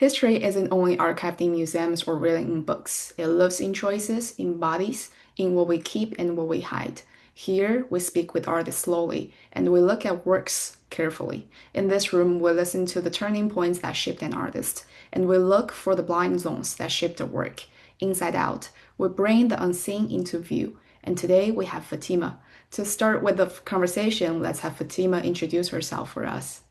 History isn't only archived in museums or written in books. It lives in choices, in bodies, in what we keep and what we hide. Here, we speak with artists slowly, and we look at works carefully. In this room, we listen to the turning points that shaped an artist, and we look for the blind zones that shaped the work. Inside out, we bring the unseen into view. And today, we have Fatima. To start with the conversation, let's have Fatima introduce herself for us.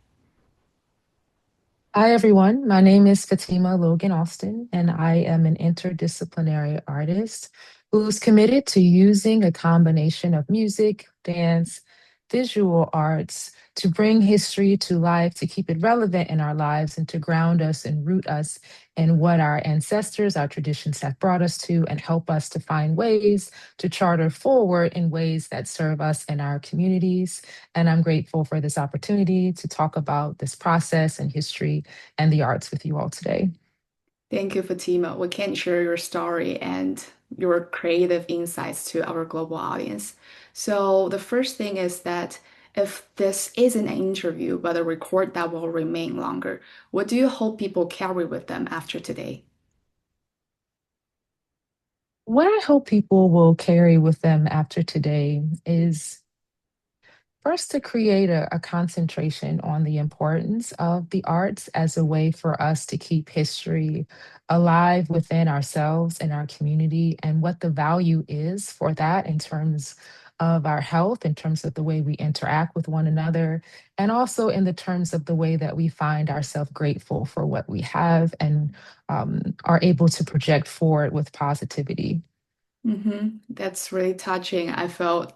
Hi, everyone. My name is Fatima Logan-Alston, and I am an interdisciplinary artist who's committed to using a combination of music, dance, visual arts to bring history to life, to keep it relevant in our lives, and to ground us and root us in what our ancestors, our traditions have brought us to, and help us to find ways to charter forward in ways that serve us and our communities. And I'm grateful for this opportunity to talk about this process and history and the arts with you all today. Thank you, Fatima. We can share your story and your creative insights to our global audience. So, the first thing is that if this isn't an interview, but a record that will remain longer, what do you hope people carry with them after today? What I hope people will carry with them after today is first to create a concentration on the importance of the arts as a way for us to keep history alive within ourselves and our community, and what the value is for that in terms of our health, in terms of the way we interact with one another, and also in the terms of the way that we find ourselves grateful for what we have and are able to project forward with positivity. That's really touching. I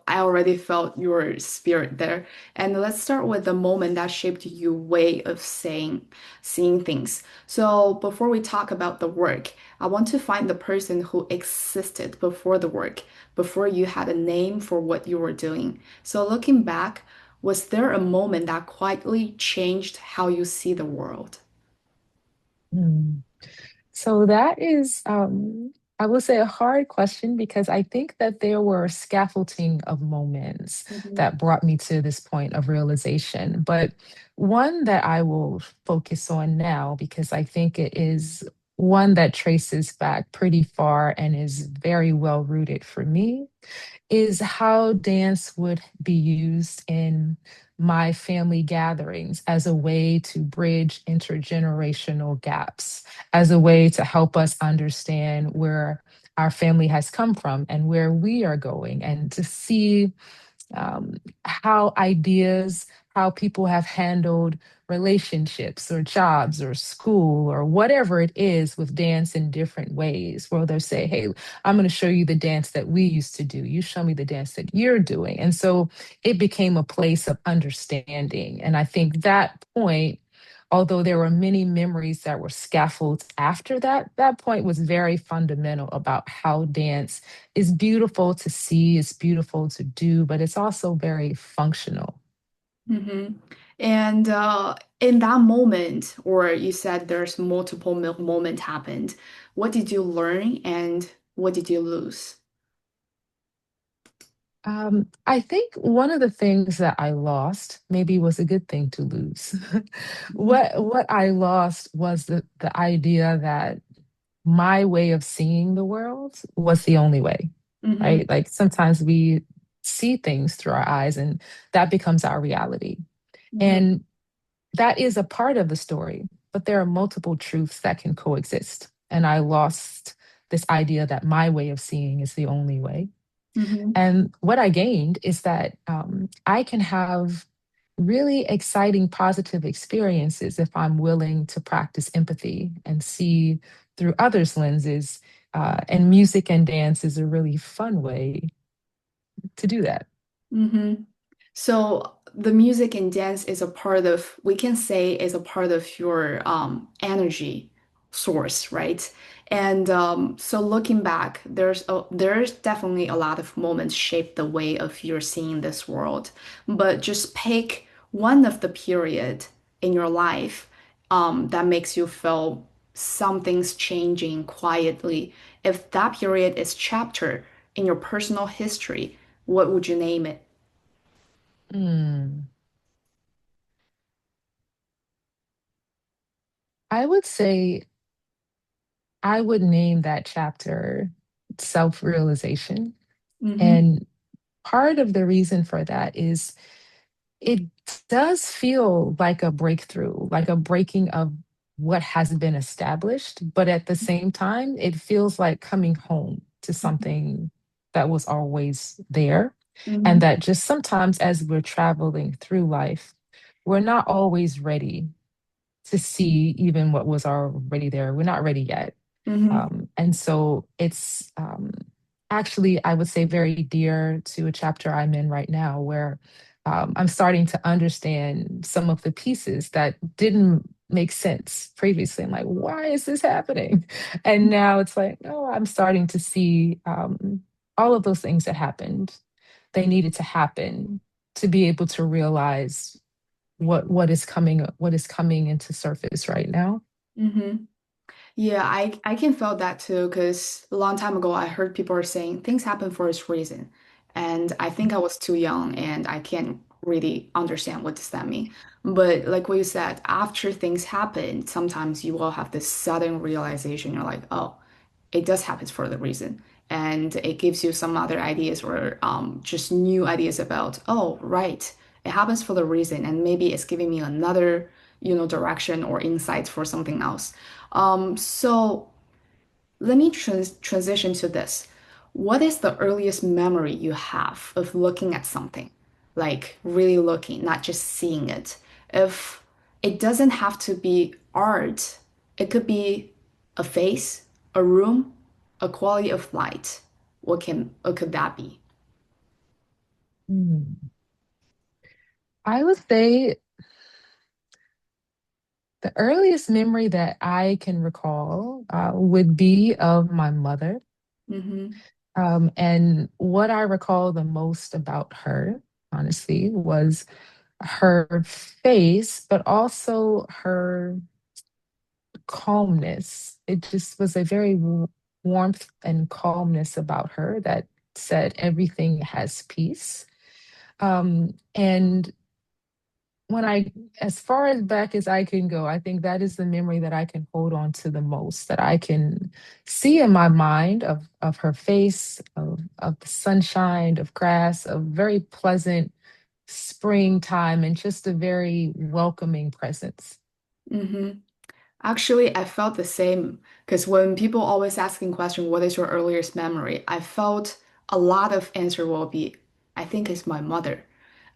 already felt your spirit there. And let's start with the moment that shaped your way of seeing things. So before we talk about the work, I want to find the person who existed before the work, before you had a name for what you were doing. So looking back, was there a moment that quietly changed how you see the world? Hmm. So that is, I would say, a hard question because I think that there were scaffolding of moments Mhm. that brought me to this point of realization. But one that I will focus on now, because I think it is one that traces back pretty far and is very well rooted for me, is how dance would be used in my family gatherings as a way to bridge intergenerational gaps, as a way to help us understand where our family has come from and where we are going, and to see how ideas, how people have handled relationships or jobs or school or whatever it is with dance in different ways, where they'll say, hey, I'm going to show you the dance that we used to do. You show me the dance that you're doing. And so it became a place of understanding. And I think that point, although there were many memories that were scaffolded after that, that point was very fundamental about how dance is beautiful to see, it's beautiful to do, but it's also very functional. hmm And in that moment, or you said there's multiple moment happened, what did you learn and what did you lose? I think one of the things that I lost maybe was a good thing to lose. What I lost was the idea that my way of seeing the world was the only way, Mm-hmm. right? Like sometimes we see things through our eyes and that becomes our reality. Mm-hmm. And that is a part of the story, but there are multiple truths that can coexist. And I lost this idea that my way of seeing is the only way. Mm-hmm. And what I gained is that I can have really exciting, positive experiences if I'm willing to practice empathy and see through others' lenses. And music and dance is a really fun way to do that. Mm-hmm. So the music and dance is a part of, we can say is a part of your energy source, right? And so looking back, there's definitely a lot of moments shaped the way of you're seeing this world. But just pick one of the period in your life that makes you feel something's changing quietly. If that period is chapter in your personal history, what would you name it? Hmm. I would say I would name that chapter self-realization. Mm-hmm. And part of the reason for that is it does feel like a breakthrough, like a breaking of what has been established. But at the same time, it feels like coming home to something that was always there. And Mm-hmm. that just sometimes as we're traveling through life, we're not always ready to see even what was already there. We're not ready yet. Mm-hmm. And so it's actually, I would say, very dear to a chapter I'm in right now where I'm starting to understand some of the pieces that didn't make sense previously. I'm like, why is this happening? And now it's like, oh, I'm starting to see all of those things that happened. They needed to happen to be able to realize what is coming into surface right now. Mm-hmm. Yeah, I can feel that too because a long time ago I heard people are saying things happen for its reason. And I think I was too young and I can't really understand what does that mean. But like what you said, after things happen, sometimes you will have this sudden realization. You're like, oh, it does happen for the reason. And it gives you some other ideas or just new ideas about, oh, right, it happens for the reason. And maybe it's giving me another, direction or insights for something else. So let me transition to this. What is the earliest memory you have of looking at something? Like really looking, not just seeing it. If it doesn't have to be art, it could be a face, a room, a quality of light. What could that be? Hmm. I would say the earliest memory that I can recall would be of my mother. Mm-hmm. And what I recall the most about her, honestly, was her face, but also her calmness. It just was a very warmth and calmness about her that said everything has peace. And when I, as far as back as I can go, I think that is the memory that I can hold on to the most, that I can see in my mind of her face, of the sunshine, of grass, of very pleasant springtime, and just a very welcoming presence. Mm-hmm. Actually, I felt the same because when people always asking question, what is your earliest memory? I felt a lot of answer will be, I think it's my mother.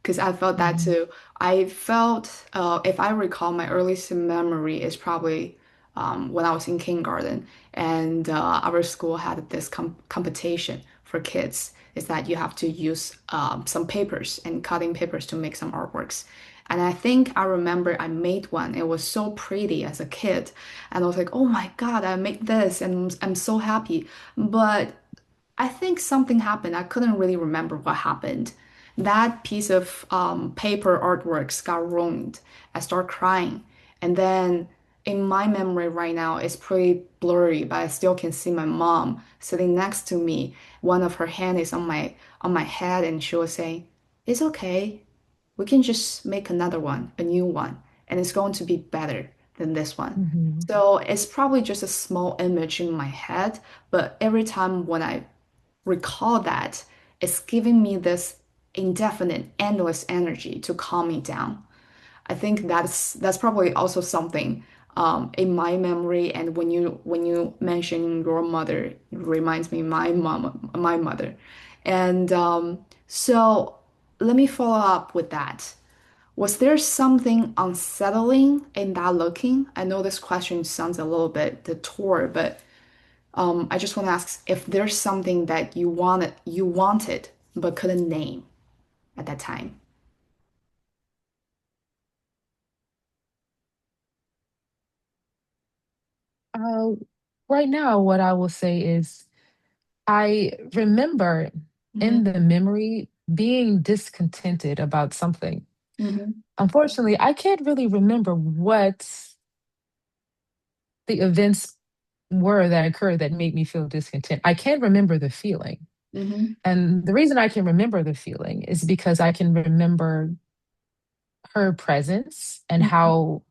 Because I felt that Mhm. too. I felt, if I recall, my earliest memory is probably when I was in kindergarten, and our school had this competition for kids. Is that you have to use some papers and cutting papers to make some artworks. And I think I remember I made one. It was so pretty as a kid, and I was like, "Oh my God, I made this!" And I'm so happy. But I think something happened. I couldn't really remember what happened. That piece of paper artworks got ruined. I start crying. And then in my memory right now, it's pretty blurry, but I still can see my mom sitting next to me. One of her hand is on my head, and she was saying, "It's okay. We can just make another one, a new one, and it's going to be better than this one." Mhm. So it's probably just a small image in my head, but every time when I recall that, it's giving me this indefinite, endless energy to calm me down. I think that's probably also something in my memory. And when you mention your mother, it reminds me my mother. And so let me follow up with that. Was there something unsettling in that looking? I know this question sounds a little bit detour, but I just want to ask if there's something that you wanted but couldn't name at that time. Uh, right now, what I will say is I remember Hmm. in the memory being discontented about something. Hmm. Unfortunately, I can't really remember what the events were that occurred that made me feel discontent. I can remember the feeling. Hmm. And the reason I can remember the feeling is because I can remember her presence and Hmm. how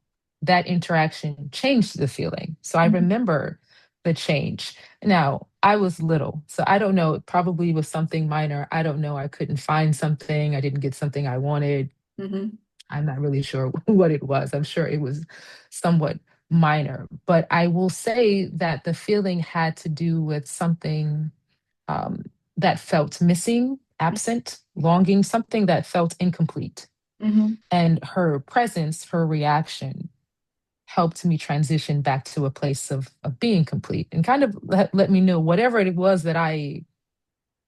that interaction changed the feeling. So I Mhm. remember the change. Now, I was little, so I don't know. It probably was something minor. I don't know. I couldn't find something. I didn't get something I wanted. Mhm. I'm not really sure what it was. I'm sure it was somewhat minor. But I will say that the feeling had to do with something um, that felt missing, absent, longing, something that felt incomplete. Mhm. And her presence, her reaction, helped me transition back to a place of being complete and kind of let me know whatever it was that I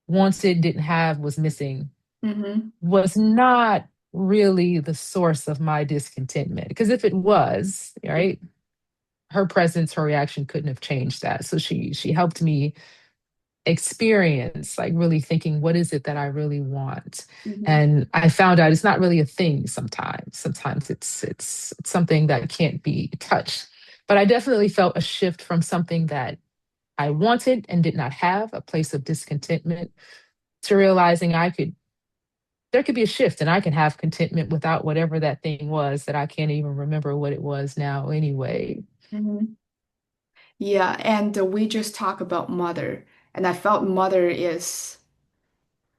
wanted, didn't have, was missing, Mhm. was not really the source of my discontentment. Because if it was, right, her presence, her reaction couldn't have changed that. So she helped me experience, like really thinking, what is it that I really want? Mhm. And I found out it's not really a thing sometimes. Sometimes it's something that can't be touched. But I definitely felt a shift from something that I wanted and did not have, a place of discontentment, to realizing there could be a shift and I can have contentment without whatever that thing was that I can't even remember what it was now anyway. Mhm. Yeah, and we just talk about mother, and I felt mother is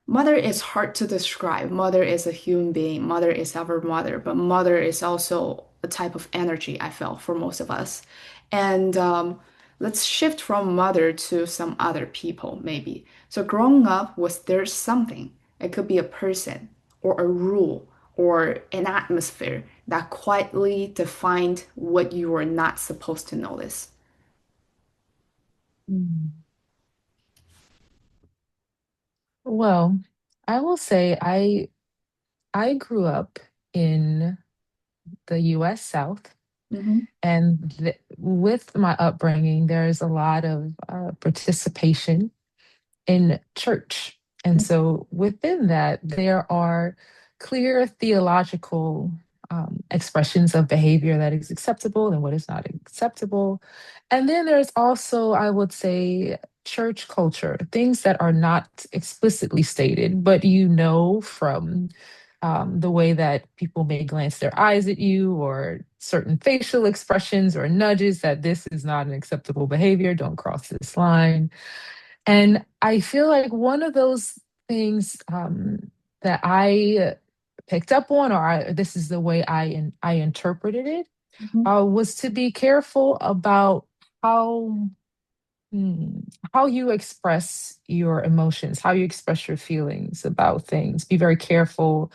hard to describe. Mother is a human being. Mother is our mother, but mother is also a type of energy I felt for most of us. And let's shift from mother to some other people, maybe. So growing up, was there something? It could be a person or a rule or an atmosphere that quietly defined what you were not supposed to notice. Mm. Well, I will say I grew up in the US South. Hmm. And with my upbringing, there's a lot of participation in church. And so within that, there are clear theological expressions of behavior that is acceptable and what is not acceptable. And then there's also, I would say, church culture, things that are not explicitly stated, but you know from the way that people may glance their eyes at you or certain facial expressions or nudges that this is not an acceptable behavior, don't cross this line. And I feel like one of those things that I picked up on, or this is the way I interpreted it, Hmm. was to be careful about how Hmm. How you express your emotions, how you express your feelings about things. Be very careful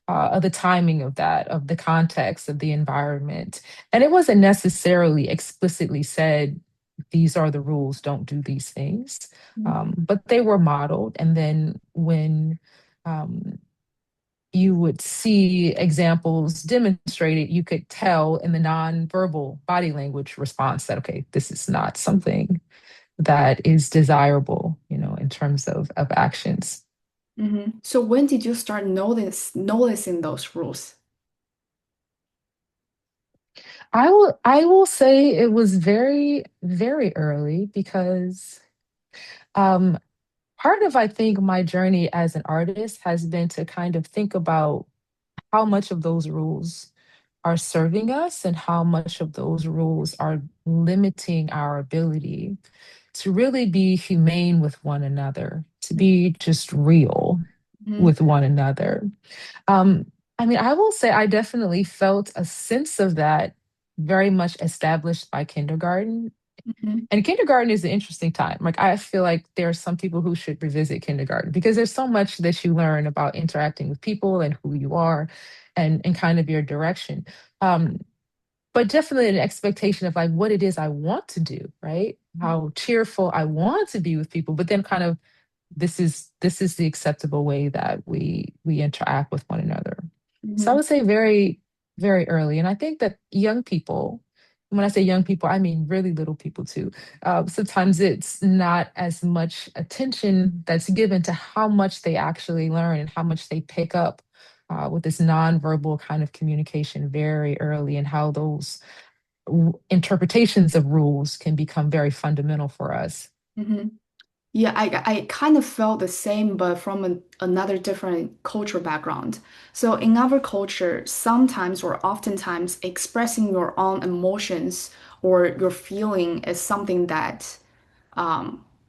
of the timing of that, of the context, of the environment. And it wasn't necessarily explicitly said, these are the rules, don't do these things. But they were modeled. And then when um, you would see examples demonstrated, you could tell in the nonverbal body language response that, okay, this is not something that is desirable, in terms of actions. So when did you start noticing those rules? I will say it was very, very early because um, part of I think my journey as an artist has been to kind of think about how much of those rules are serving us and how much of those rules are limiting our ability to really be humane with one another, to be just real Mhm. with one another. Um, I mean, I will say I definitely felt a sense of that very much established by kindergarten. Mhm. And kindergarten is an interesting time. Like, I feel like there are some people who should revisit kindergarten because there's so much that you learn about interacting with people and who you are and kind of your direction. Um, but definitely an expectation of like what it is I want to do, right? How cheerful I want to be with people, but then kind of this is the acceptable way that we interact with one another. So I Mhm. would say very, very early. And I think that young people, when I say young people, I mean really little people too. Sometimes it's not as much attention that's given to how much they actually learn and how much they pick up with this nonverbal kind of communication very early, and how those interpretations of rules can become very fundamental for us. Mhm. Yeah, I kind of felt the same, but from another different cultural background. So in our culture, sometimes or oftentimes expressing your own emotions or your feeling is something that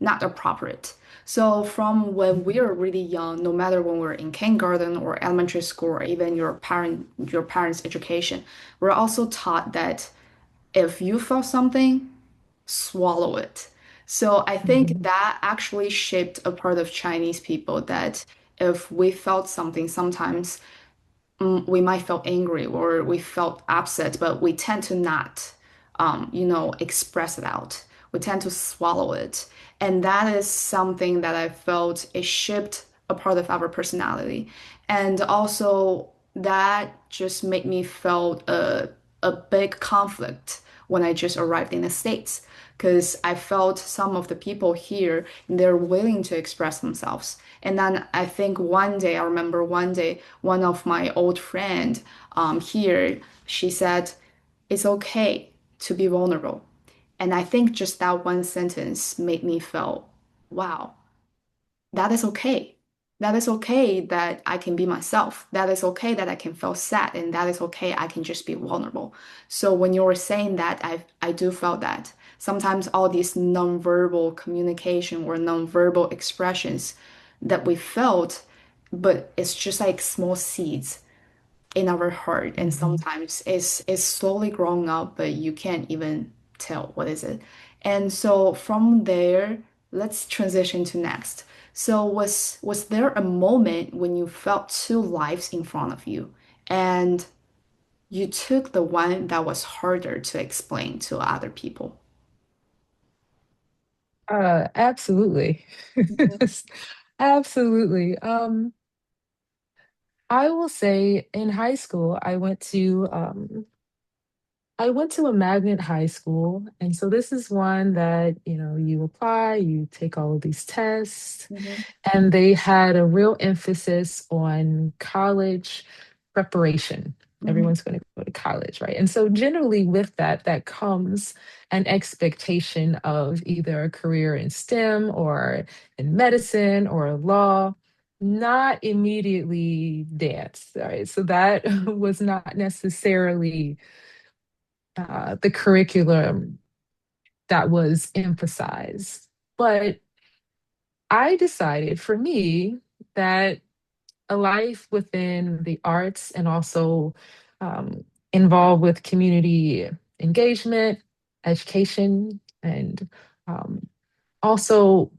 not appropriate. So from when we are really young, no matter when we're in kindergarten or elementary school or even your parents' education, we're also taught that if you felt something, swallow it. So I think Mhm. that actually shaped a part of Chinese people that if we felt something, sometimes we might feel angry or we felt upset, but we tend to not, express it out. We tend to swallow it. And that is something that I felt it shaped a part of our personality. And also that just made me feel a big conflict when I just arrived in the States. Because I felt some of the people here, they're willing to express themselves. And then I think one day, I remember one day, one of my old friend here, she said, it's okay to be vulnerable. And I think just that one sentence made me feel, wow, that is okay. That is okay that I can be myself. That is okay that I can feel sad, and that is okay I can just be vulnerable. So when you were saying that, I do feel that sometimes all these nonverbal communication or nonverbal expressions that we felt, but it's just like small seeds in our heart, and Mhm. sometimes it's slowly growing up, but you can't even tell what is it. And so from there, let's transition to next. So was there a moment when you felt two lives in front of you and you took the one that was harder to explain to other people? Absolutely. Absolutely. I will say in high school, I went to a magnet high school. And so this is one that, you apply, you take all of these tests, Mhm. and they had a real emphasis on college preparation. Mhm. Everyone's going to go to college, right? And so generally with that, that comes an expectation of either a career in STEM or in medicine or law, not immediately dance, right? So that was not necessarily the curriculum that was emphasized. But I decided for me that a life within the arts and also um, involved with community engagement, education, and um, also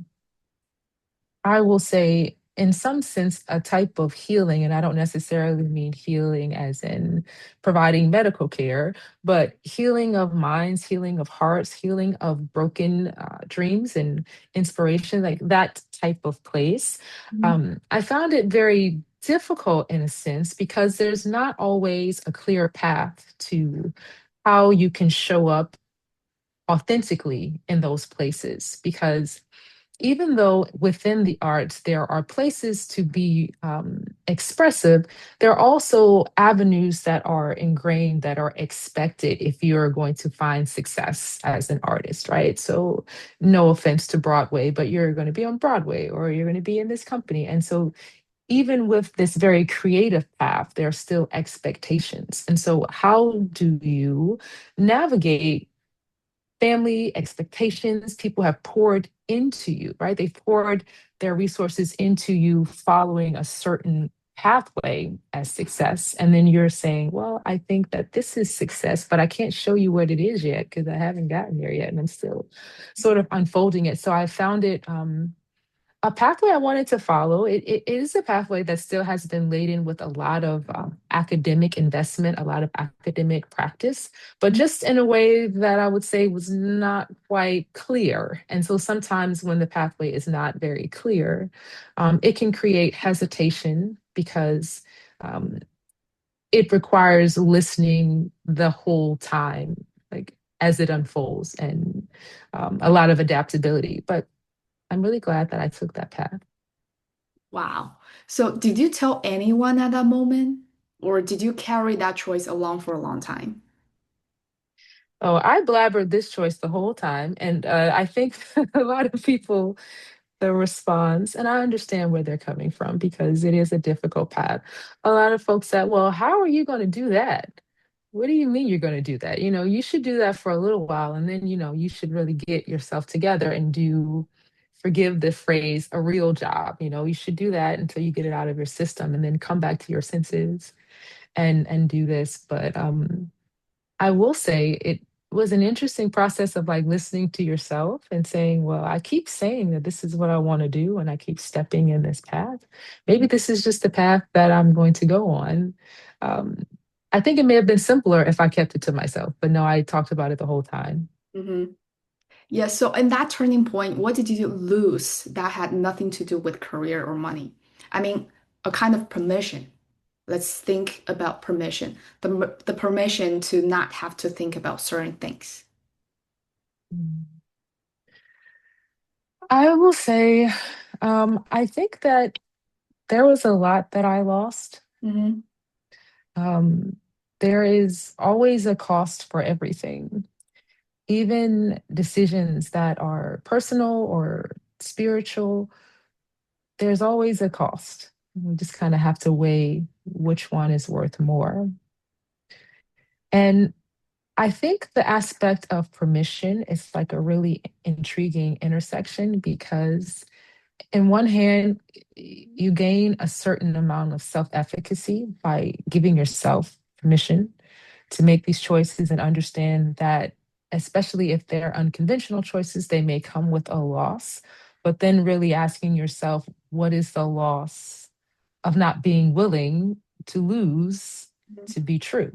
I will say, in some sense, a type of healing, and I don't necessarily mean healing as in providing medical care, but healing of minds, healing of hearts, healing of broken dreams and inspiration, like that type of place. Mhm. I found it very difficult in a sense because there's not always a clear path to how you can show up authentically in those places because even though within the arts there are places to be expressive, there are also avenues that are ingrained that are expected if you're going to find success as an artist, right? So, no offense to Broadway, but you're going to be on Broadway or you're going to be in this company. And so, even with this very creative path, there are still expectations. And so, how do you navigate family expectations? People have poured into you, right? They've poured their resources into you following a certain pathway as success. And then you're saying, well, I think that this is success, but I can't show you what it is yet because I haven't gotten there yet. And I'm still sort of unfolding it. So I found it a pathway I wanted to follow. It is a pathway that still has been laden with a lot of academic investment, a lot of academic practice, but just in a way that I would say was not quite clear. And so sometimes when the pathway is not very clear, it can create hesitation because um, it requires listening the whole time, like as it unfolds, and a lot of adaptability. But I'm really glad that I took that path. Wow. So did you tell anyone at that moment, or did you carry that choice along for a long time? Oh, I blabbered this choice the whole time, and I think a lot of people the response. And I understand where they're coming from because it is a difficult path. A lot of folks said, well, how are you going to do that? What do you mean you're going to do that? You should do that for a little while and then, you should really get yourself together and do, forgive the phrase, a real job. You should do that until you get it out of your system and then come back to your senses and do this. But I will say it was an interesting process of like listening to yourself and saying, well, I keep saying that this is what I want to do and I keep stepping in this path. Maybe this is just the path that I'm going to go on. Um, I think it may have been simpler if I kept it to myself, but no, I talked about it the whole time. Hmm. Yeah, so in that turning point, what did you lose that had nothing to do with career or money? I mean, a kind of permission. Let's think about permission. The permission to not have to think about certain things. Mm. I will say, I think that there was a lot that I lost. Hmm. Um, there is always a cost for everything. Even decisions that are personal or spiritual, there's always a cost. We just kind of have to weigh which one is worth more. And I think the aspect of permission is like a really intriguing intersection because, in one hand, you gain a certain amount of self efficacy by giving yourself permission to make these choices and understand that, especially if they're unconventional choices, they may come with a loss. But then really asking yourself, what is the loss of not being willing to lose to be true?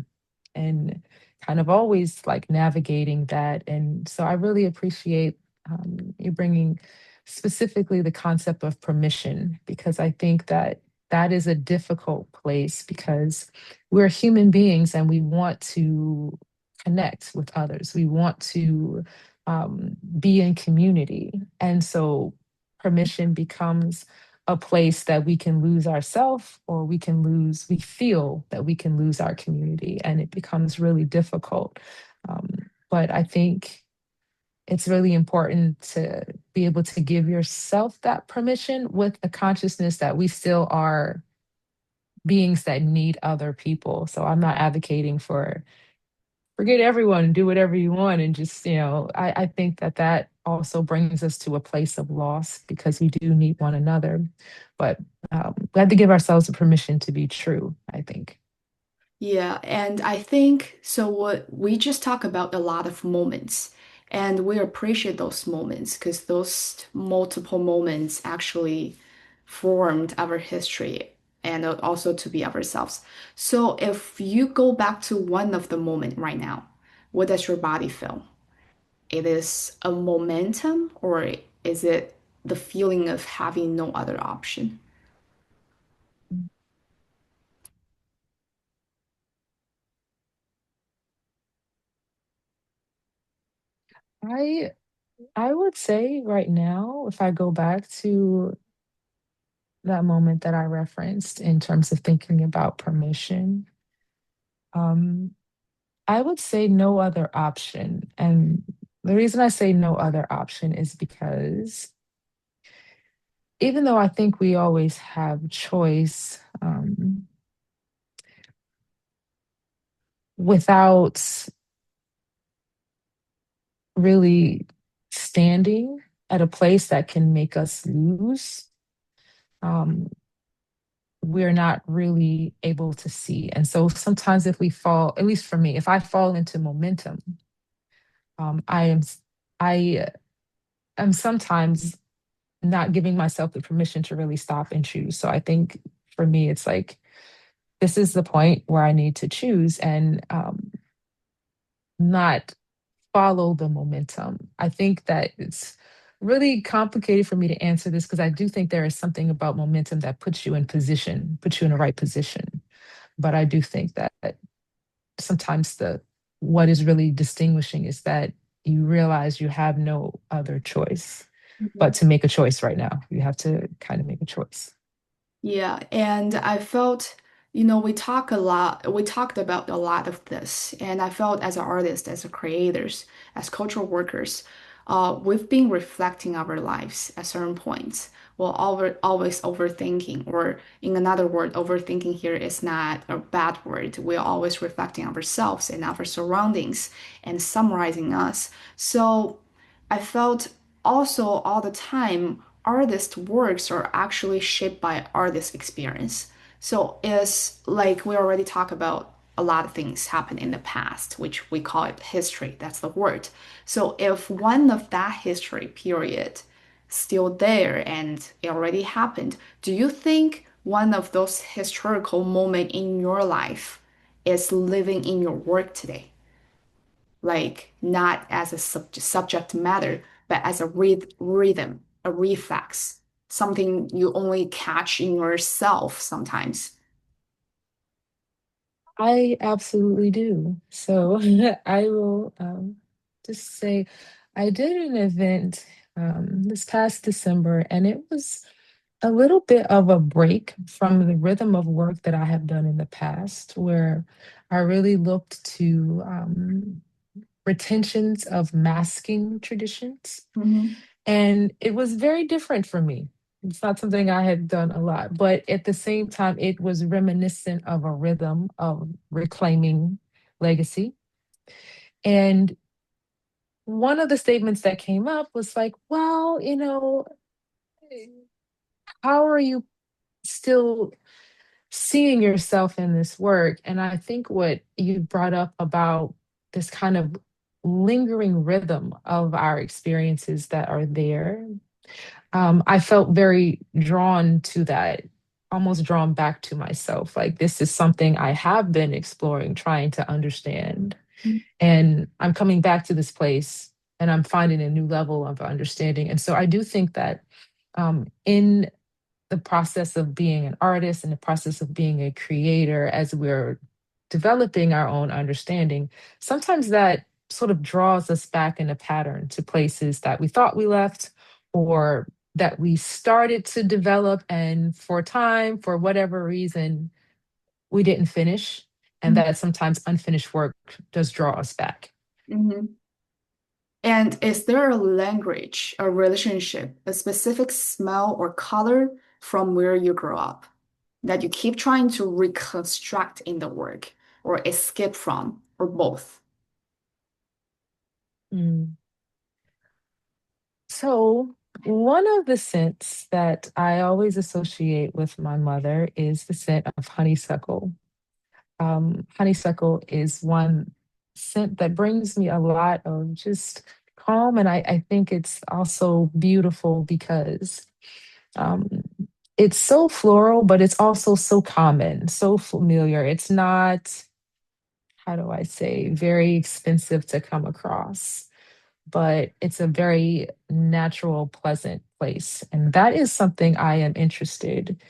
And kind of always like navigating that. And so I really appreciate you bringing specifically the concept of permission, because I think that that is a difficult place because we're human beings and we want to connect with others. We want to be in community. And so permission becomes a place that we can lose ourselves or we feel that we can lose our community and it becomes really difficult. Um, but I think it's really important to be able to give yourself that permission with the consciousness that we still are beings that need other people. So I'm not advocating for forget everyone and do whatever you want and just, I think that that also brings us to a place of loss because we do need one another. But we have to give ourselves the permission to be true, I think. Yeah, and I think so. What we just talk about a lot of moments, and we appreciate those moments because those multiple moments actually formed our history and also to be ourselves. So if you go back to one of the moment right now, what does your body feel? It is a momentum, or is it the feeling of having no other option? I I would say right now, if I go back to that moment that I referenced in terms of thinking about permission, um, I would say no other option. And the reason I say no other option is because even though I think we always have choice, without really standing at a place that can make us lose, um, we're not really able to see. And so sometimes if we fall, at least for me, if I fall into momentum, I am I am sometimes not giving myself the permission to really stop and choose. So I think for me, it's like this is the point where I need to choose and not follow the momentum. I think that it's really complicated for me to answer this because I do think there is something about momentum that puts you in position, puts you in the right position. But I do think that sometimes the what is really distinguishing is that you realize you have no other choice but to make a choice right now. You have to kind of make a choice. Yeah, and I felt, we talked about a lot of this, and I felt as an artist, as a creators, as cultural workers, we've been reflecting our lives at certain points. We're always overthinking, or in another word, overthinking here is not a bad word. We're always reflecting ourselves and our surroundings and summarizing us. So I felt also all the time, artist works are actually shaped by artist experience. So it's like we already talked about a lot of things happen in the past, which we call it history. That's the word. So if one of that history period still there and it already happened, do you think one of those historical moment in your life is living in your work today? Like not as a subject matter, but as a rhythm, a reflex, something you only catch in yourself sometimes. I absolutely do. So I will just say I did an event this past December, and it was a little bit of a break from the rhythm of work that I have done in the past, where I really looked to retentions of masking traditions. Hmm. And it was very different for me. It's not something I had done a lot, but at the same time, it was reminiscent of a rhythm of reclaiming legacy. And one of the statements that came up was like, well, how are you still seeing yourself in this work? And I think what you brought up about this kind of lingering rhythm of our experiences that are there, I felt very drawn to that, almost drawn back to myself. Like, this is something I have been exploring, trying to understand. And I'm coming back to this place and I'm finding a new level of understanding. And so I do think that in the process of being an artist and the process of being a creator, as we're developing our own understanding, sometimes that sort of draws us back in a pattern to places that we thought we left or that we started to develop. And for time, for whatever reason, we didn't finish. And that sometimes unfinished work does draw us back. Hmm. And is there a language, a relationship, a specific smell or color from where you grew up that you keep trying to reconstruct in the work or escape from, or both? Mm. So, one of the scents that I always associate with my mother is the scent of honeysuckle. Honeysuckle is one scent that brings me a lot of just calm, and I think it's also beautiful because um, it's so floral, but it's also so common, so familiar. It's not, how do I say, very expensive to come across, but it's a very natural, pleasant place. And that is something I am interested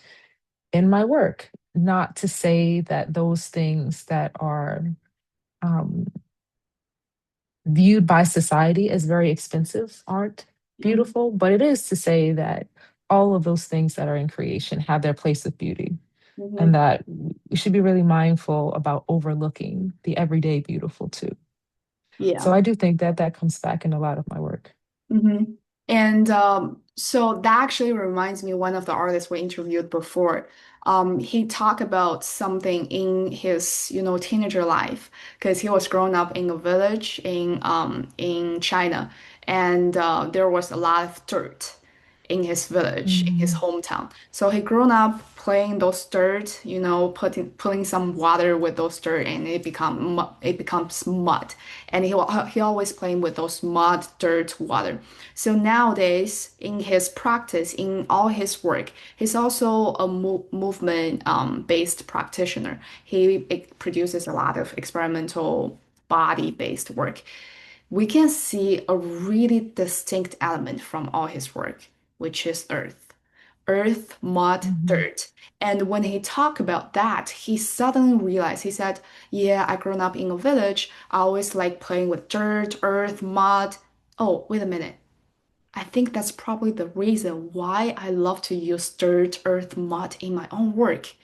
in my work. Not to say that those things that are um, viewed by society as very expensive aren't beautiful, but it is to say that all of those things that are in creation have their place of beauty, and Mm-hmm. that we should be really mindful about overlooking the everyday beautiful too. So Yeah. I do think that that comes back in a lot of my work. Hmm. And so that actually reminds me one of the artists we interviewed before. He talked about something in his, teenager life because he was growing up in a village in China, and there was a lot of dirt in his village, in his Mm, hometown. So he grown up playing those dirt, putting some water with those dirt, and it becomes mud. And he always playing with those mud, dirt, water. So nowadays, in his practice, in all his work, he's also a movement based practitioner. He produces a lot of experimental body based work. We can see a really distinct element from all his work, which is earth. Earth, mud, mhm. dirt. And when he talked about that, he suddenly realized, he said, yeah, I grown up in a village. I always like playing with dirt, earth, mud. Oh, wait a minute. I think that's probably the reason why I love to use dirt, earth, mud in my own work.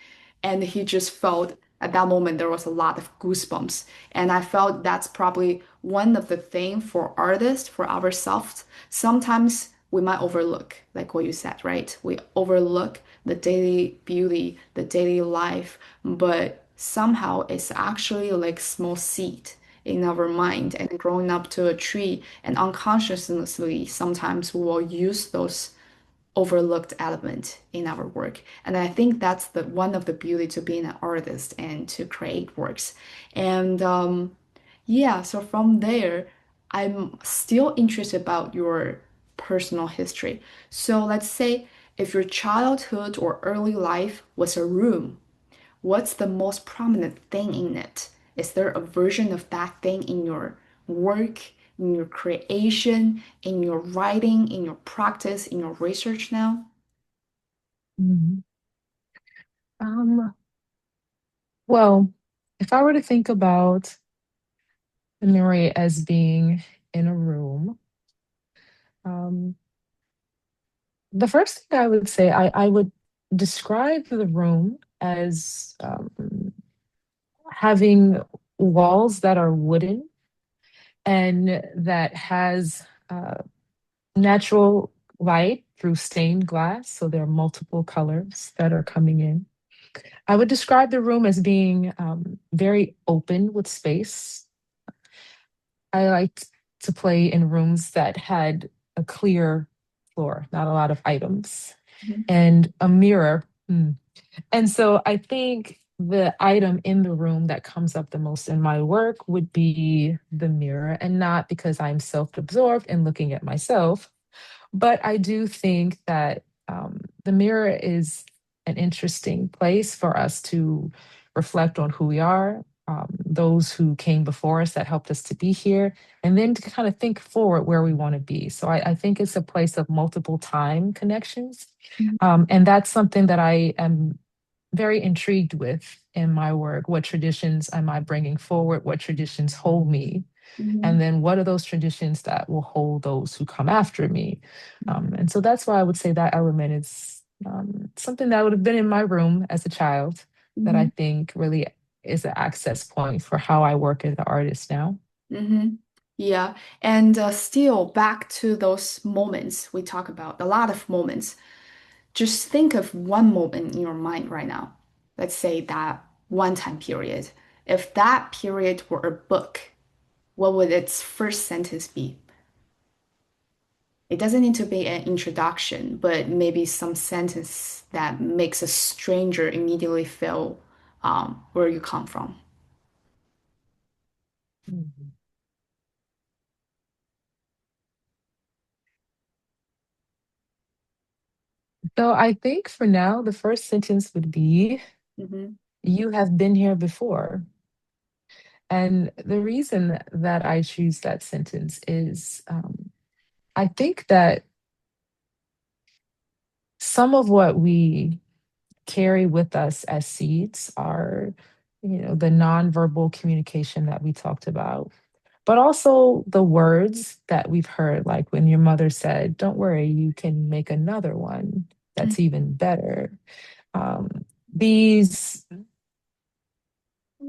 And he just felt at that moment there was a lot of goosebumps. And I felt that's probably one of the thing for artists, for ourselves, sometimes we might overlook, like what you said, right? We overlook the daily beauty, the daily life, but somehow it's actually like small seed in our mind and growing up to a tree, and unconsciously sometimes we will use those overlooked element in our work. And I think that's the one of the beauty to being an artist and to create works. And yeah, so from there, I'm still interested about your personal history. So let's say if your childhood or early life was a room, what's the most prominent thing in it? Is there a version of that thing in your work, in your creation, in your writing, in your practice, in your research now? Mhm. Um, well, if I were to think about the memory as being in a room, um, the first thing I would say, I would describe the room as having walls that are wooden and that has uh, natural light through stained glass. So there are multiple colors that are coming in. I would describe the room as being very open with space. I liked to play in rooms that had a clear floor, not a lot of items, Mhm, and a mirror. And so I think the item in the room that comes up the most in my work would be the mirror, and not because I'm self absorbed and looking at myself, but I do think that the mirror is an interesting place for us to reflect on who we are, those who came before us that helped us to be here, and then to kind of think forward where we want to be. So I think it's a place of multiple time connections. mhm, And that's something that I am very intrigued with in my work. What traditions am I bringing forward? What traditions hold me? And mhm, then what are those traditions that will hold those who come after me? mhm, And so that's why I would say that element is something that would have been in my room as a child that I mhm, think really is an access point for how I work as an artist now. mhm. Yeah, and still back to those moments we talk about, a lot of moments. Just think of one moment in your mind right now. Let's say that one time period. If that period were a book, what would its first sentence be? It doesn't need to be an introduction, but maybe some sentence that makes a stranger immediately feel where you come from. Mhm. So I think for now, the first sentence would be, Hmm. "You have been here before." And the reason that I choose that sentence is I think that some of what we carry with us as seeds are, the nonverbal communication that we talked about, but also the words that we've heard, like when your mother said, "Don't worry, you can make another one that's even better." Um, these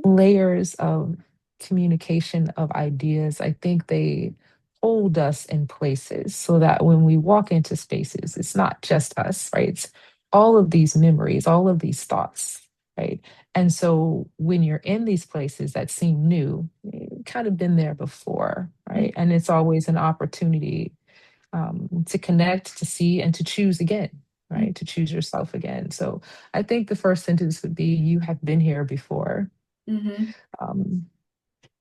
layers of communication of ideas, I think they hold us in places so that when we walk into spaces, it's not just us, right? It's all of these memories, all of these thoughts, right? And so when you're in these places that seem new, you've kind of been there before, right? And it's always an opportunity to connect, to see, and to choose again, right? To choose yourself again. So I think the first sentence would be, "You have been here before." Hmm. Um,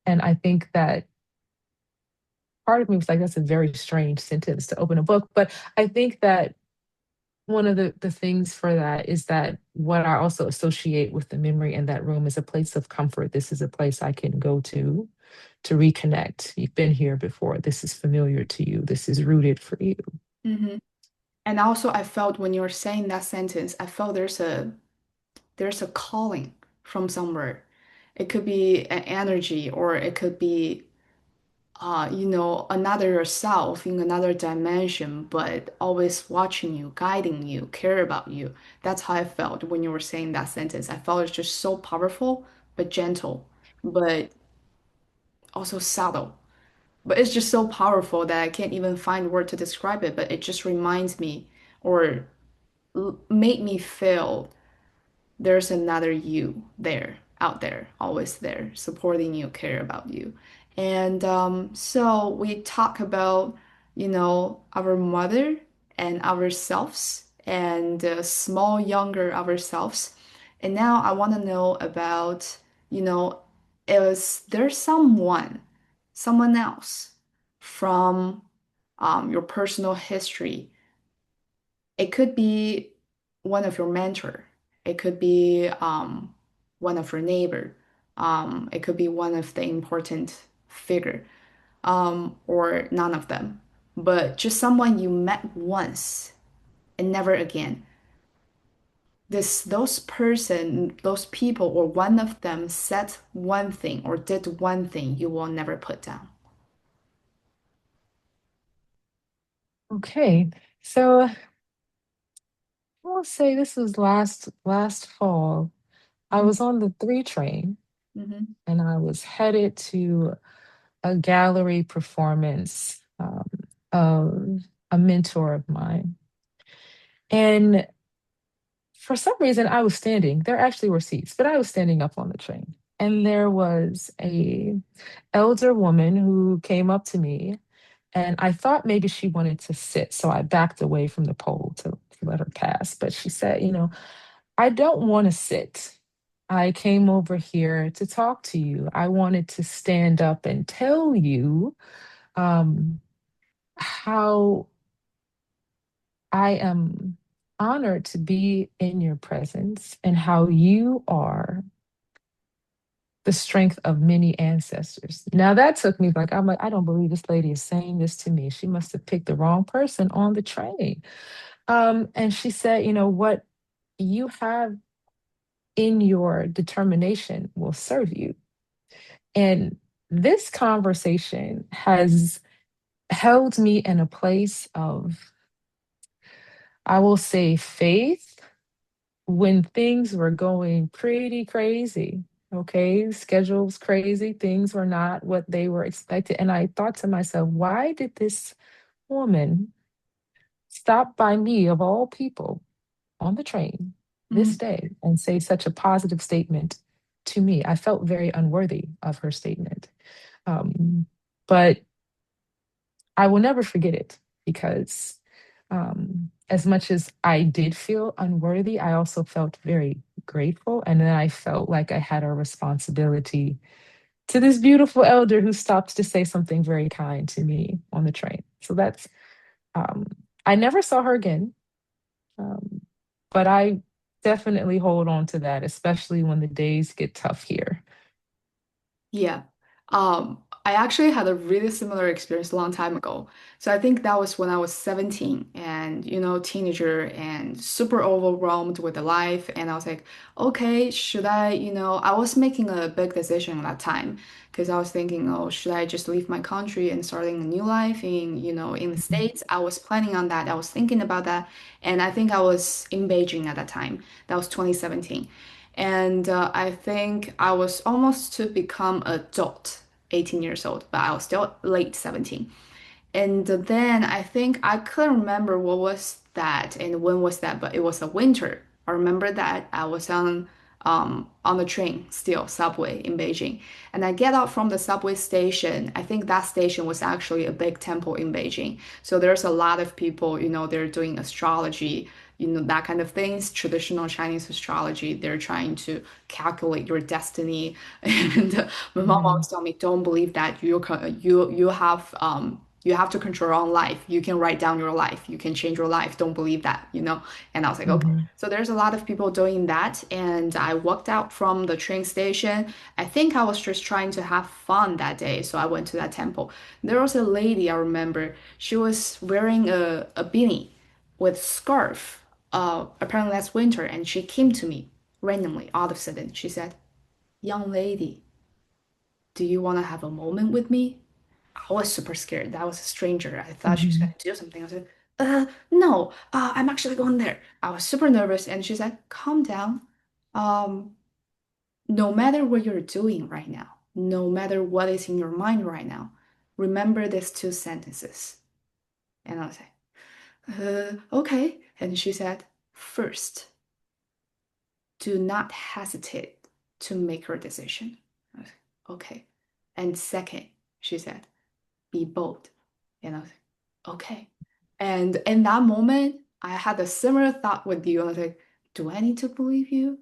and I think that part of me was like, that's a very strange sentence to open a book. But I think that one of the things for that is that what I also associate with the memory in that room is a place of comfort. This is a place I can go to reconnect. You've been here before. This is familiar to you. This is rooted for you. Hmm. And also, I felt when you were saying that sentence, I felt there's a calling from somewhere. It could be an energy, or it could be another yourself in another dimension, but always watching you, guiding you, care about you. That's how I felt when you were saying that sentence. I felt it's just so powerful, but gentle, but also subtle. But it's just so powerful that I can't even find word to describe it, but it just reminds me or made me feel there's another you there, out there, always there, supporting you, care about you. And so we talk about, our mother and ourselves and small, younger ourselves. And now I want to know about, you know, is there someone else from your personal history? It could be one of your mentor. It could be one of your neighbor. It could be one of the important figure, or none of them. But just someone you met once and never again. Those people, or one of them said one thing or did one thing you will never put down. Okay. So I will say this was last fall. I Mhm, was on the 3 train mhm, and I was headed to a gallery performance of a mentor of mine. And for some reason, I was standing. There actually were seats, but I was standing up on the train. And there was a elder woman who came up to me, and I thought maybe she wanted to sit, so I backed away from the pole to let her pass. But she said, I don't want to sit. I came over here to talk to you. I wanted to stand up and tell you um, how I am honored to be in your presence and how you are the strength of many ancestors. Now that took me back. I'm like, I don't believe this lady is saying this to me. She must have picked the wrong person on the train. And she said, what you have in your determination will serve you. And this conversation has held me in a place of, I will say, faith when things were going pretty crazy. Okay, schedules crazy, things were not what they were expected. And I thought to myself, why did this woman stop by me, of all people, on the train this mhm. day and say such a positive statement to me? I felt very unworthy of her statement. But I will never forget it because as much as I did feel unworthy, I also felt very grateful. And then I felt like I had a responsibility to this beautiful elder who stopped to say something very kind to me on the train. So um, I never saw her again, um, but I definitely hold on to that, especially when the days get tough here. Yeah. I actually had a really similar experience a long time ago. So I think that was when I was 17 and, teenager and super overwhelmed with the life. And I was like, okay, should I, I was making a big decision at that time because I was thinking, oh, should I just leave my country and starting a new life in the Mhm. States? I was planning on that. I was thinking about that. And I think I was in Beijing at that time. That was 2017. And I think I was almost to become adult, 18 years old, but I was still late 17. And then I think I couldn't remember what was that and when was that, but it was a winter. I remember that I was on the train, still subway in Beijing, and I get out from the subway station. I think that station was actually a big temple in Beijing, so there's a lot of people, they're doing astrology, that kind of things, traditional Chinese astrology. They're trying to calculate your destiny, and my mom always Mhm. told me, don't believe that you have to control your own life. You can write down your life. You can change your life. Don't believe that. And I was like, okay. Mhm. So there's a lot of people doing that. And I walked out from the train station. I think I was just trying to have fun that day. So I went to that temple. There was a lady I remember. She was wearing a beanie with scarf. Apparently that's winter. And she came to me randomly, all of a sudden. She said, young lady, do you want to have a moment with me? I was super scared. That was a stranger. I thought she was Mhm. going to do something. I was like, no, I'm actually going there. I was super nervous. And she said, calm down. Um, no matter what you're doing right now, no matter what is in your mind right now, remember these two sentences. And I was like, okay. And she said, first, do not hesitate to make your decision. I was like, okay. And second, she said, be bold. And I was like, okay. And in that moment, I had a similar thought with you. I was like, do I need to believe you?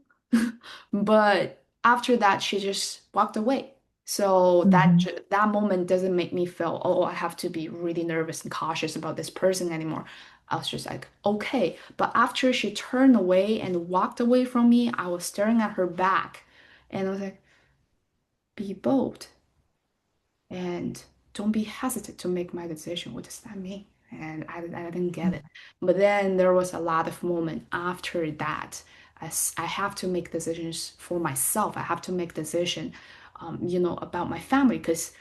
But after that, she just walked away. So Hmm. that moment doesn't make me feel, oh, I have to be really nervous and cautious about this person anymore. I was just like, okay. But after she turned away and walked away from me, I was staring at her back, and I was like, be bold and don't be hesitant to make my decision. What does that mean? And I didn't get it. But then there was a lot of moment after that. I have to make decisions for myself. I have to make decision, about my family because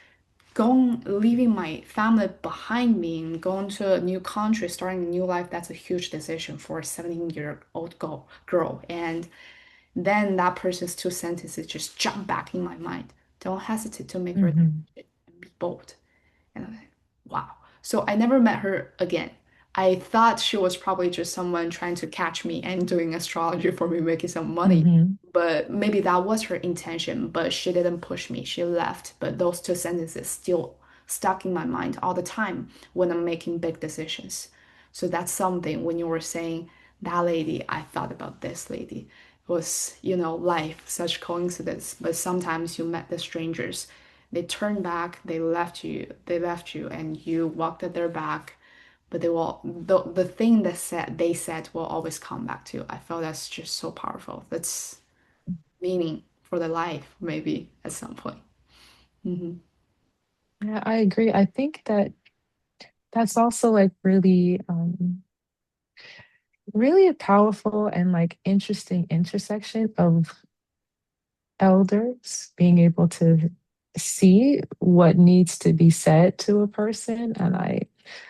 leaving my family behind me and going to a new country, starting a new life, that's a huge decision for a 17-year-old girl. And then that person's two sentences just jump back in my mind. Don't hesitate to make your Hmm. decision and be bold. And I'm like, wow. So I never met her again. I thought she was probably just someone trying to catch me and doing astrology for me, making some money. Hmm. But maybe that was her intention, but she didn't push me. She left. But those two sentences still stuck in my mind all the time when I'm making big decisions. So that's something when you were saying that lady, I thought about this lady. It was, life, such coincidence. But sometimes you met the strangers, they turned back, they left you, and you walked at their back. But the thing that they said will always come back to you. I felt that's just so powerful. That's meaning for the life, maybe at some point. Hmm. Yeah, I agree. I think that that's also like really a powerful and like interesting intersection of elders being able to see what needs to be said to a person. And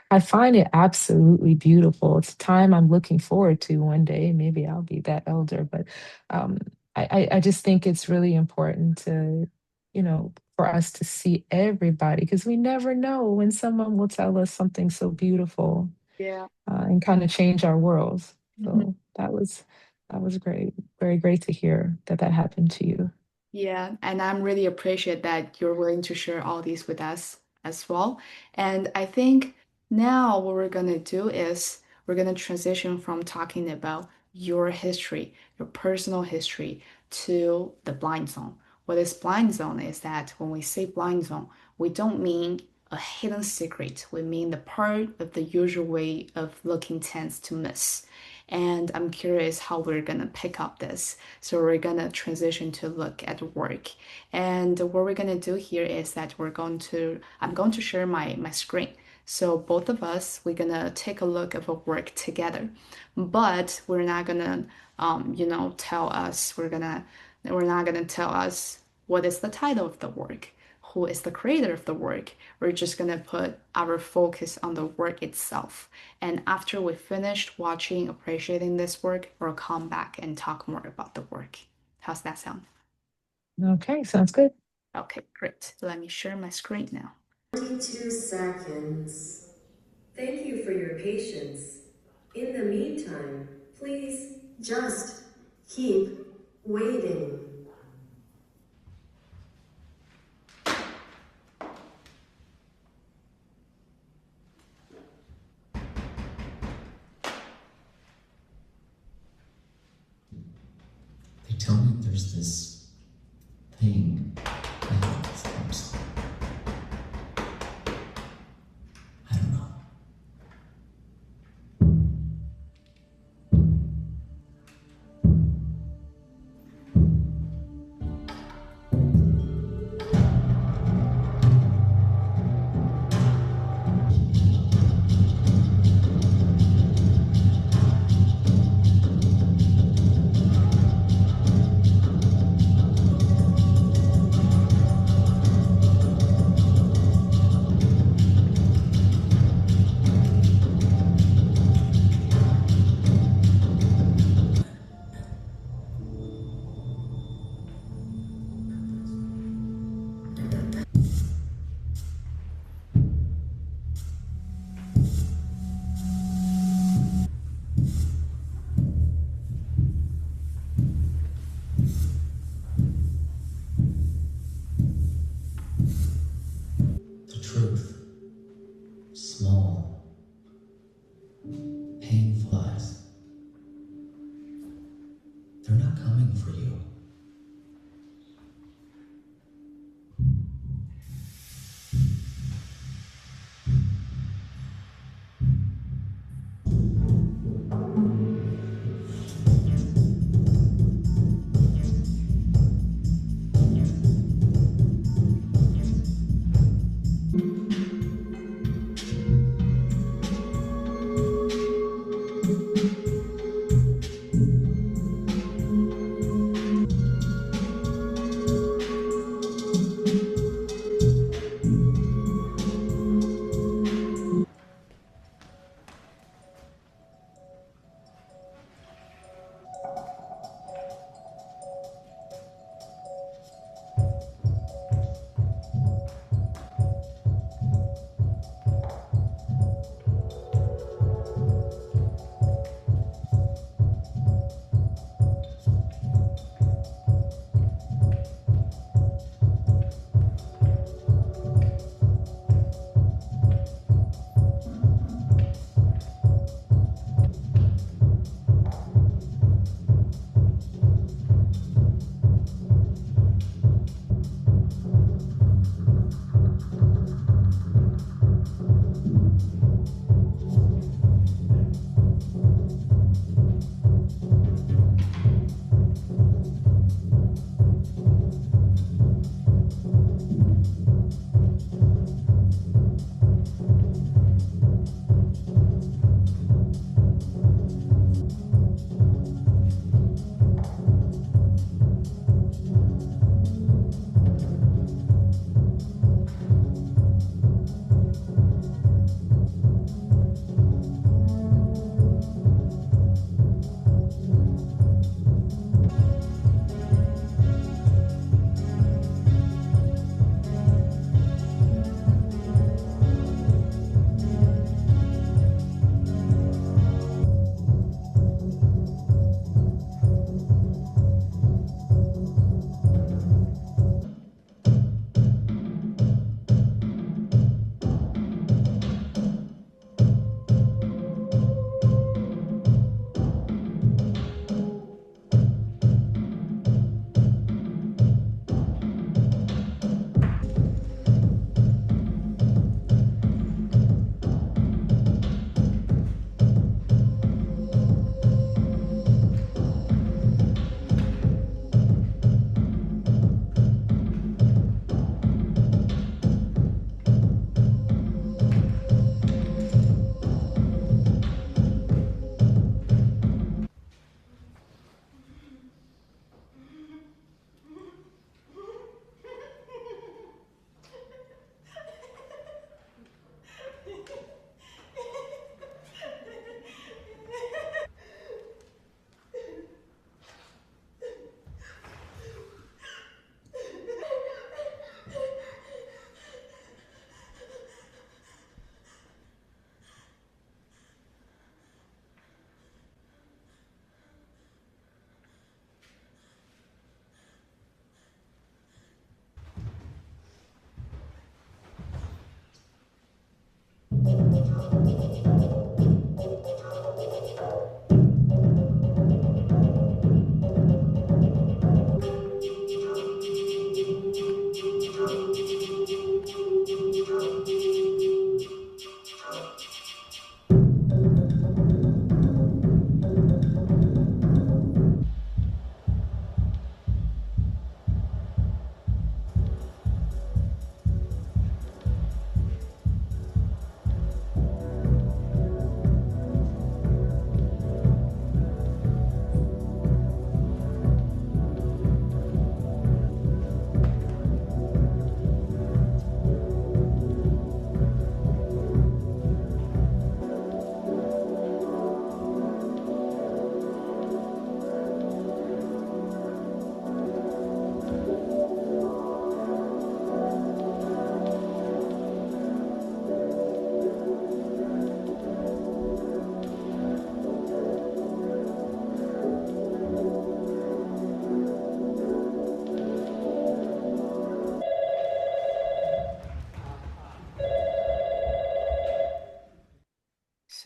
I find it absolutely beautiful. It's a time I'm looking forward to one day. Maybe I'll be that elder, but um, I just think it's really important to, for us to see everybody because we never know when someone will tell us something so beautiful Yeah. and kind of change our worlds. Mhm. So that was great. Very great to hear that that happened to you. Yeah, and I'm really appreciate that you're willing to share all these with us as well. And I think now what we're gonna do is we're gonna transition from talking about your history, your personal history, to the blind zone. What is blind zone is that when we say blind zone, we don't mean a hidden secret. We mean the part of the usual way of looking tends to miss. And I'm curious how we're gonna pick up this. So we're gonna transition to look at work. And what we're gonna do here is that I'm going to share my screen. So both of us, we're gonna take a look at a work together, but we're not gonna, tell us, we're not gonna tell us what is the title of the work, who is the creator of the work. We're just gonna put our focus on the work itself. And after we finished watching, appreciating this work, we'll come back and talk more about the work. How's that sound? Okay, sounds good. Okay, great. Let me share my screen now. 22 seconds. Thank you for your patience. In the meantime, please just keep waiting. They tell me there's this thing that happens. I don't know.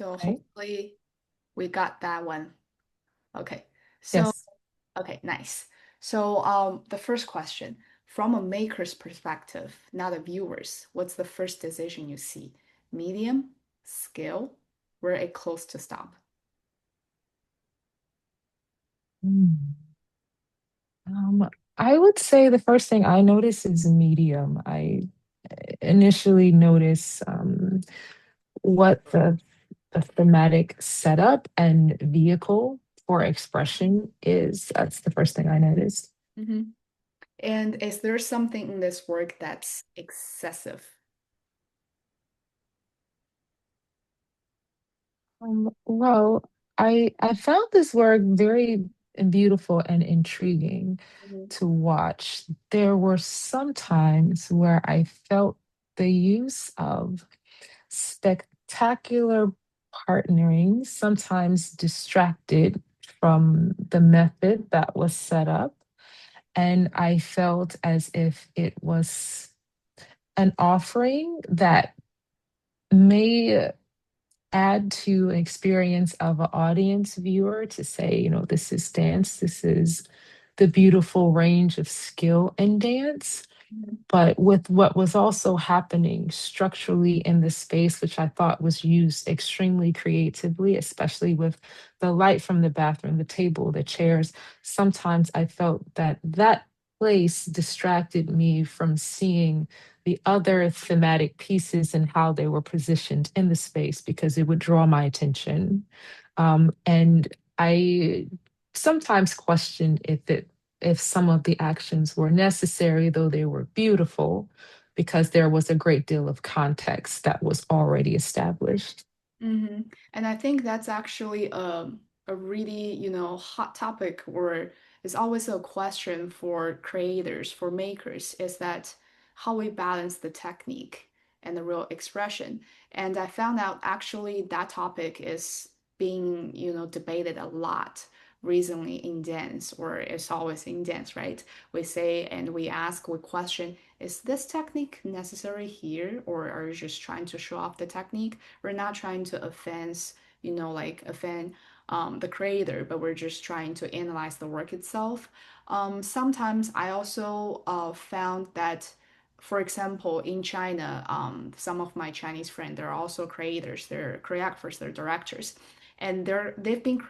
So Right? hopefully we got that one. Okay. So, Yes. okay, nice. So, the first question, from a maker's perspective, not a viewer's, what's the first decision you see? Medium, scale, where it close to stop? Mm. Um, I would say the first thing I notice is medium. I initially notice what the the thematic setup and vehicle for expression is. That's the first thing I noticed. Hmm. And is there something in this work that's excessive? Well, I found this work very beautiful and intriguing Mhm. to watch. There were some times where I felt the use of spectacular partnering sometimes distracted from the method that was set up. And I felt as if it was an offering that may add to an experience of an audience viewer to say, this is dance, this is the beautiful range of skill in dance. Mhm. But with what was also happening structurally in the space, which I thought was used extremely creatively, especially with the light from the bathroom, the table, the chairs, sometimes I felt that that place distracted me from seeing the other thematic pieces and how they were positioned in the space because it would draw my attention. And I sometimes questioned if some of the actions were necessary, though they were beautiful, because there was a great deal of context that was already established. Hmm. And I think that's actually a really, hot topic, or it's always a question for creators, for makers, is that how we balance the technique and the real expression. And I found out actually that topic is being, debated a lot recently in dance, or it's always in dance, right? We say and we ask, we question, is this technique necessary here, or are you just trying to show off the technique? We're not trying to offense, like offend the creator, but we're just trying to analyze the work itself. Sometimes I also found that, for example, in China, some of my Chinese friends, they're also creators, they're choreographers, they're directors, and they've been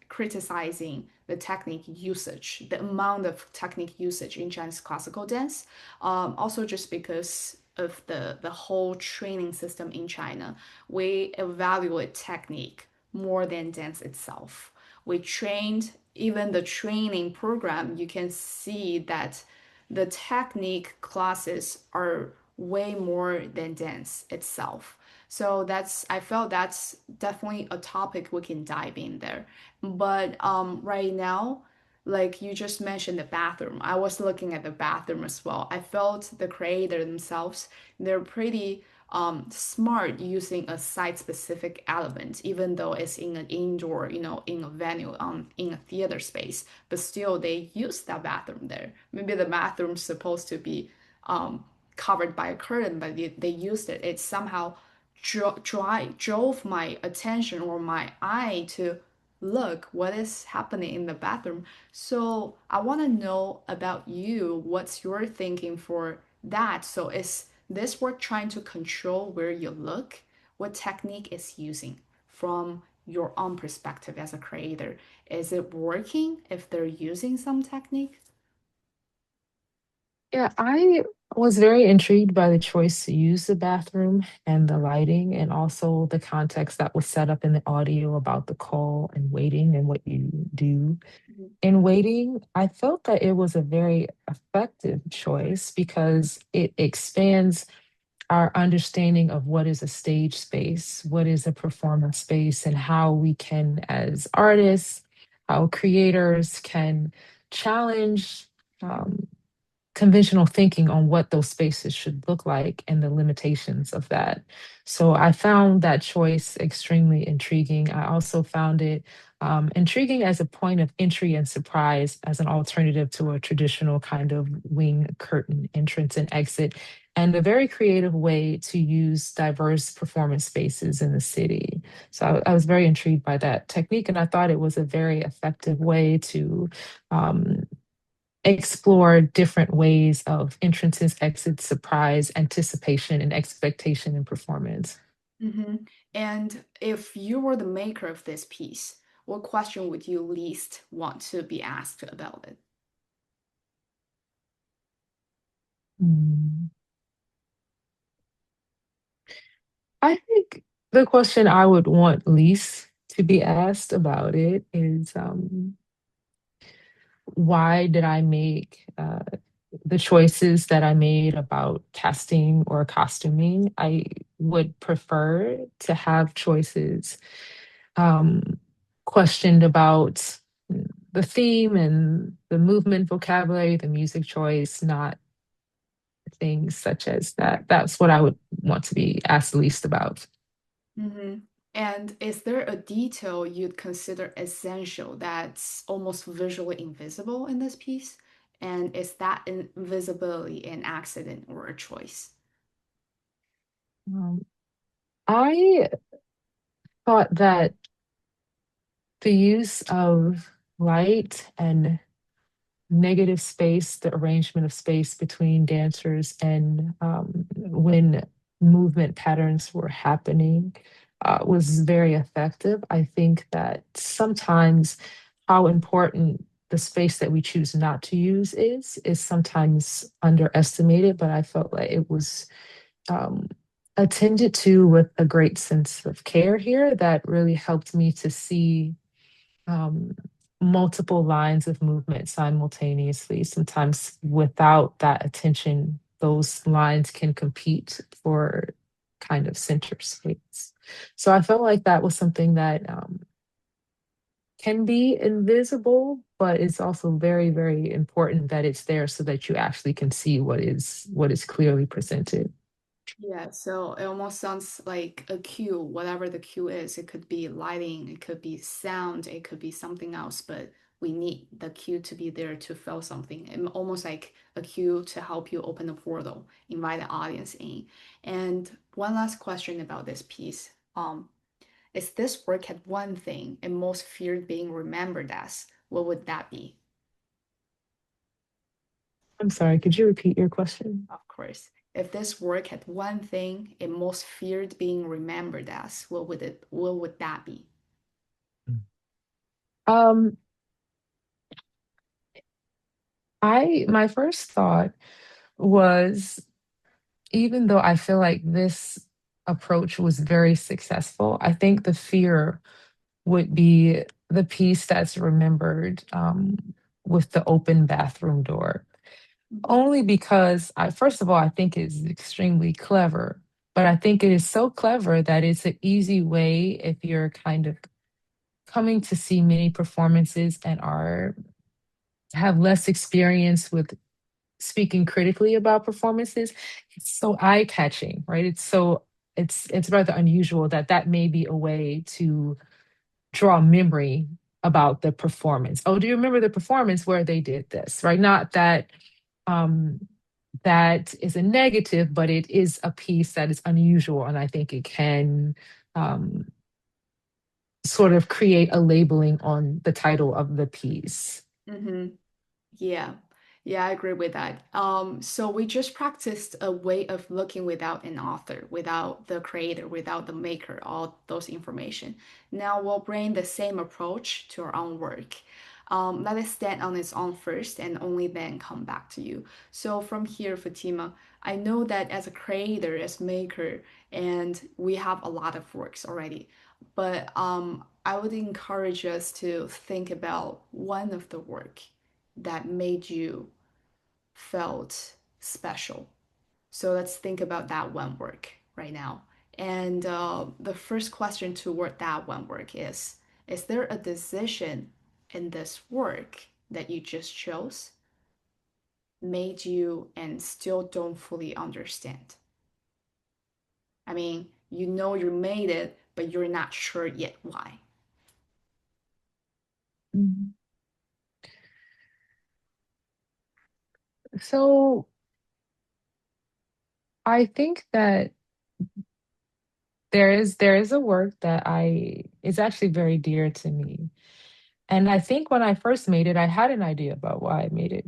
criticizing the technique usage, the amount of technique usage in Chinese classical dance, also just because of the whole training system in China. We evaluate technique more than dance itself. We trained, even the training program, you can see that the technique classes are way more than dance itself. So I felt that's definitely a topic we can dive in there. But right now, like you just mentioned the bathroom, I was looking at the bathroom as well. I felt the creator themselves, they're pretty smart using a site-specific element, even though it's in an indoor, in a venue, in a theater space, but still they use that bathroom there. Maybe the bathroom's supposed to be um, covered by a curtain, but they used it. It somehow drove my attention or my eye to look what is happening in the bathroom. So I want to know about you. What's your thinking for that? So is this work trying to control where you look? What technique is using from your own perspective as a creator? Is it working if they're using some technique? Yeah, I was very intrigued by the choice to use the bathroom and the lighting, and also the context that was set up in the audio about the call and waiting and what you do Mhm. in waiting. I felt that it was a very effective choice because it expands our understanding of what is a stage space, what is a performance space, and how we can, as artists, how creators can challenge. Um, Conventional thinking on what those spaces should look like and the limitations of that. So I found that choice extremely intriguing. I also found it intriguing as a point of entry and surprise, as an alternative to a traditional kind of wing curtain entrance and exit, and a very creative way to use diverse performance spaces in the city. So I was very intrigued by that technique, and I thought it was a very effective way to um, explore different ways of entrances, exits, surprise, anticipation, and expectation in performance. Hmm. And if you were the maker of this piece, what question would you least want to be asked about it? Mm. I think. The question I would want least to be asked about it is why did I make the choices that I made about casting or costuming? I would prefer to have choices um, questioned about the theme and the movement vocabulary, the music choice, not things such as that. That's what I would want to be asked least about. Hmm. And is there a detail you'd consider essential that's almost visually invisible in this piece? And is that invisibility an accident or a choice? Um, I thought that the use of light and negative space, the arrangement of space between dancers, and when movement patterns were happening was very effective. I think that sometimes how important the space that we choose not to use is sometimes underestimated, but I felt like it was um, attended to with a great sense of care here that really helped me to see um, multiple lines of movement simultaneously. Sometimes without that attention, those lines can compete for kind of center space. So I felt like that was something that can be invisible, but it's also very, very important that it's there so that you actually can see what is clearly presented. Yeah, so it almost sounds like a cue, whatever the cue is. It could be lighting, it could be sound, it could be something else, but we need the cue to be there to feel something. And almost like a cue to help you open the portal, invite the audience in. And one last question about this piece. Is this work had one thing and most feared being remembered as, what would that be? I'm sorry, could you repeat your question? Of course. If this work had one thing it most feared being remembered as, what would that be? Um, my first thought was even though I feel like this approach was very successful, I think the fear would be the piece that's remembered with the open bathroom door. Mhm. Only because first of all, I think it's extremely clever, but I think it is so clever that it's an easy way if you're kind of coming to see many performances and are have less experience with speaking critically about performances. It's so eye-catching, right? It's rather unusual that that may be a way to draw memory about the performance. Oh, do you remember the performance where they did this, right? Not that um that is a negative, but it is a piece that is unusual, and I think it can um sort of create a labeling on the title of the piece. Mhm. Yeah, yeah, I agree with that. So we just practiced a way of looking without an author, without the creator, without the maker, all those information. Now we'll bring the same approach to our own work. Let it stand on its own first and only then come back to you. So from here, Fatima, I know that as a creator, as maker, and we have a lot of works already, but I would encourage us to think about one of the work that made you felt special. So let's think about that one work right now. And the first question toward that one work is there a decision in this work that you just chose made you and still don't fully understand? I mean, you know you made it, but you're not sure yet why. Mhm. So I think that there is a work that I is actually very dear to me. And I think when I first made it, I had an idea about why I made it.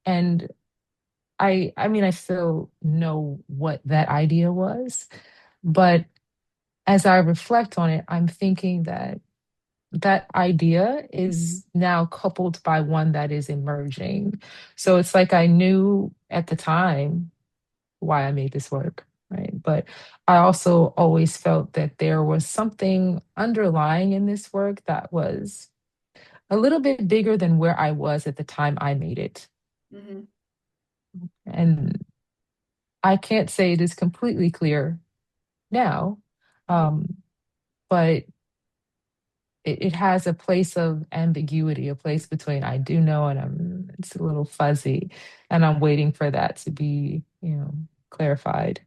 And I mean, I still know what that idea was, but as I reflect on it, I'm thinking that that idea is now coupled by one that is emerging. So it's like I knew at the time why I made this work. right? But I also always felt that there was something underlying in this work that was a little bit bigger than where I was at the time I made it. Hmm. And I can't say it is completely clear now, um, but it has a place of ambiguity, a place between I do know and it's a little fuzzy, and I'm waiting for that to be, clarified.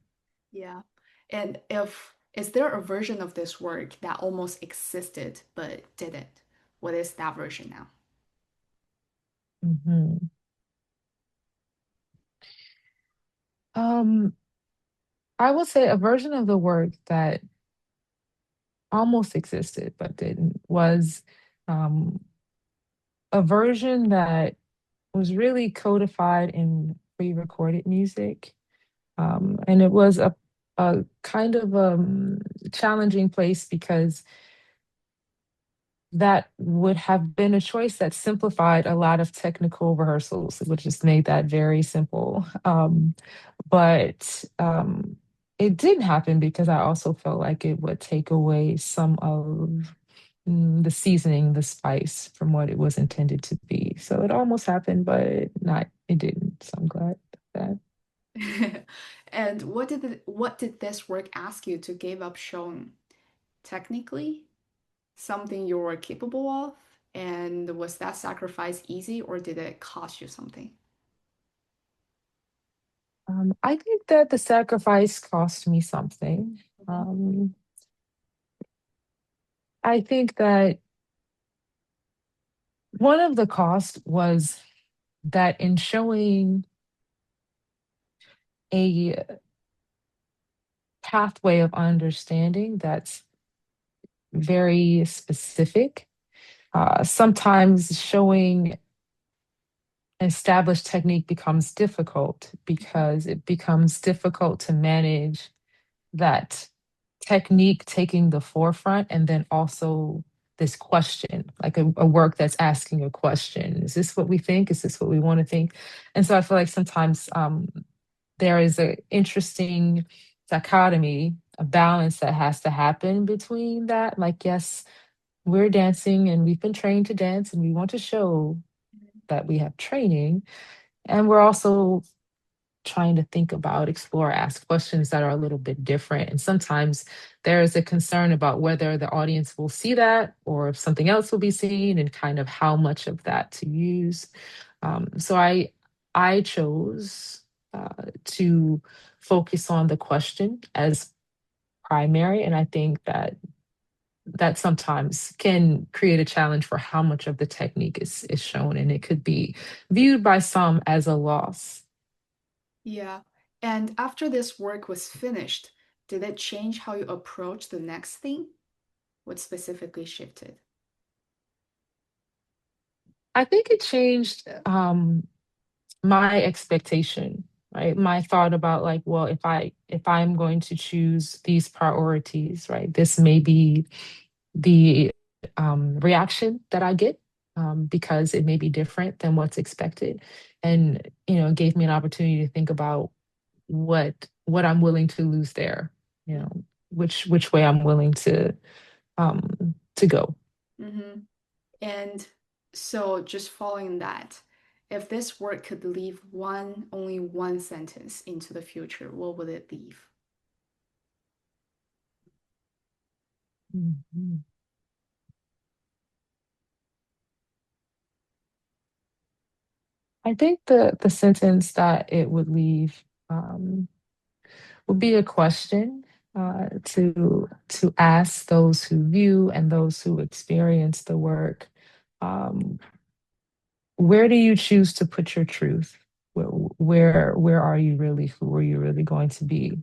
Yeah. And if is there a version of this work that almost existed but didn't? What is that version now? Mhm. Um, I will say a version of the work that almost existed but didn't was um, a version that was really codified in pre-recorded music. And it was a kind of challenging place because that would have been a choice that simplified a lot of technical rehearsals. It would just made that very simple. But it didn't happen because I also felt like it would take away some of the seasoning, the spice from what it was intended to be. So it almost happened, but not, it didn't. So I'm glad that. And what did this work ask you to give up showing? Technically, something you were capable of? And was that sacrifice easy or did it cost you something? I think that the sacrifice cost me something. Mhm. Um, I think that one of the costs was that in showing a pathway of understanding that's very specific, sometimes showing established technique becomes difficult because it becomes difficult to manage that technique taking the forefront and then also this question, like a work that's asking a question. Is this what we think? Is this what we want to think? And so I feel like sometimes there is an interesting dichotomy, a balance that has to happen between that. Like, yes, we're dancing and we've been trained to dance and we want to show that we have training. And we're also trying to think about, explore, ask questions that are a little bit different. And sometimes there is a concern about whether the audience will see that or if something else will be seen and kind of how much of that to use. So I chose to focus on the question as primary, and I think that that sometimes can create a challenge for how much of the technique is shown, and it could be viewed by some as a loss. Yeah. And after this work was finished, did it change how you approach the next thing? What specifically shifted? I think it changed my expectation, right? My thought about like, well, if I'm going to choose these priorities, right, this may be the reaction that I get because it may be different than what's expected, and it gave me an opportunity to think about what I'm willing to lose there, you know, which way I'm willing to go. Mm-hmm. And so just following that, if this work could leave only one sentence into the future, what would it leave? Mhm. I think the sentence that it would leave would be a question to ask those who view and those who experience the work. Um, where do you choose to put your truth? Where are you really? Who are you really going to be?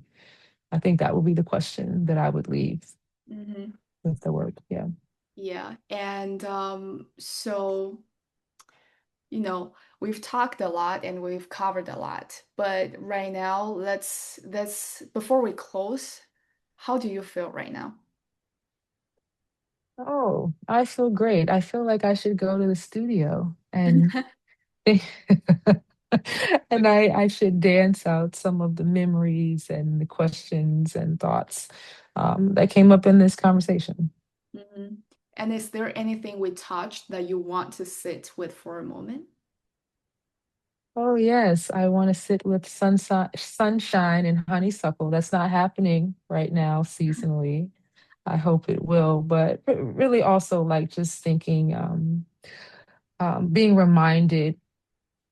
I think that would be the question that I would leave Mm-hmm. with the work. Yeah. Yeah. And so, we've talked a lot and we've covered a lot, but right now, let's before we close, how do you feel right now? Oh, I feel great. I feel like I should go to the studio and And I should dance out some of the memories and the questions and thoughts that came up in this conversation. Mhm. And is there anything we touched that you want to sit with for a moment? Oh, yes, I want to sit with sunshine and honeysuckle. That's not happening right now seasonally. I hope it will, but really also like just thinking, being reminded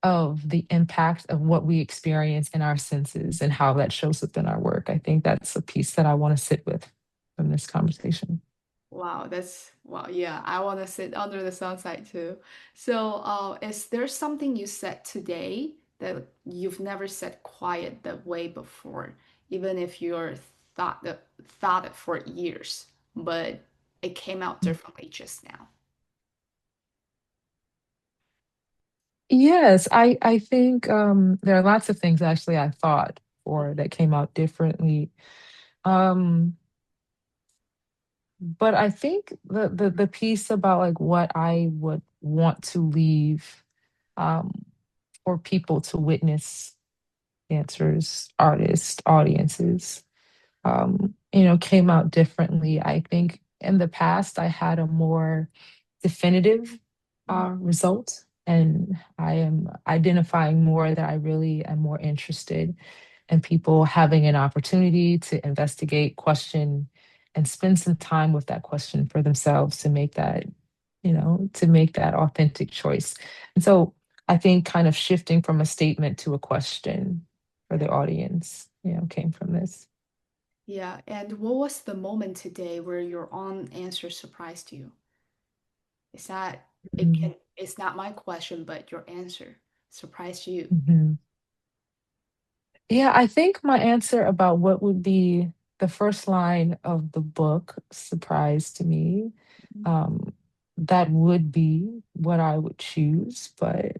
of the impact of what we experience in our senses and how that shows up in our work. I think that's a piece that I want to sit with from this conversation. Wow, that's wow. Yeah, I want to sit under the sunset too. So, is there something you said today that you've never said quiet that way before, even if you're thought it for years, but it came out differently just now? Yes, I think there are lots of things actually I thought or that came out differently. Um, but I think the piece about like what I would want to leave um, for people to witness, dancers, artists, audiences, came out differently. I think in the past I had a more definitive Mhm. result, and I am identifying more that I really am more interested in people having an opportunity to investigate, question, and spend some time with that question for themselves to make that, to make that authentic choice. And so I think kind of shifting from a statement to a question for Yeah. the audience, came from this. Yeah. And what was the moment today where your own answer surprised you? Is that it's not my question, but your answer surprised you? Mhm. Yeah, I think my answer about what would be the first line of the book surprised me. Um, that would be what I would choose, but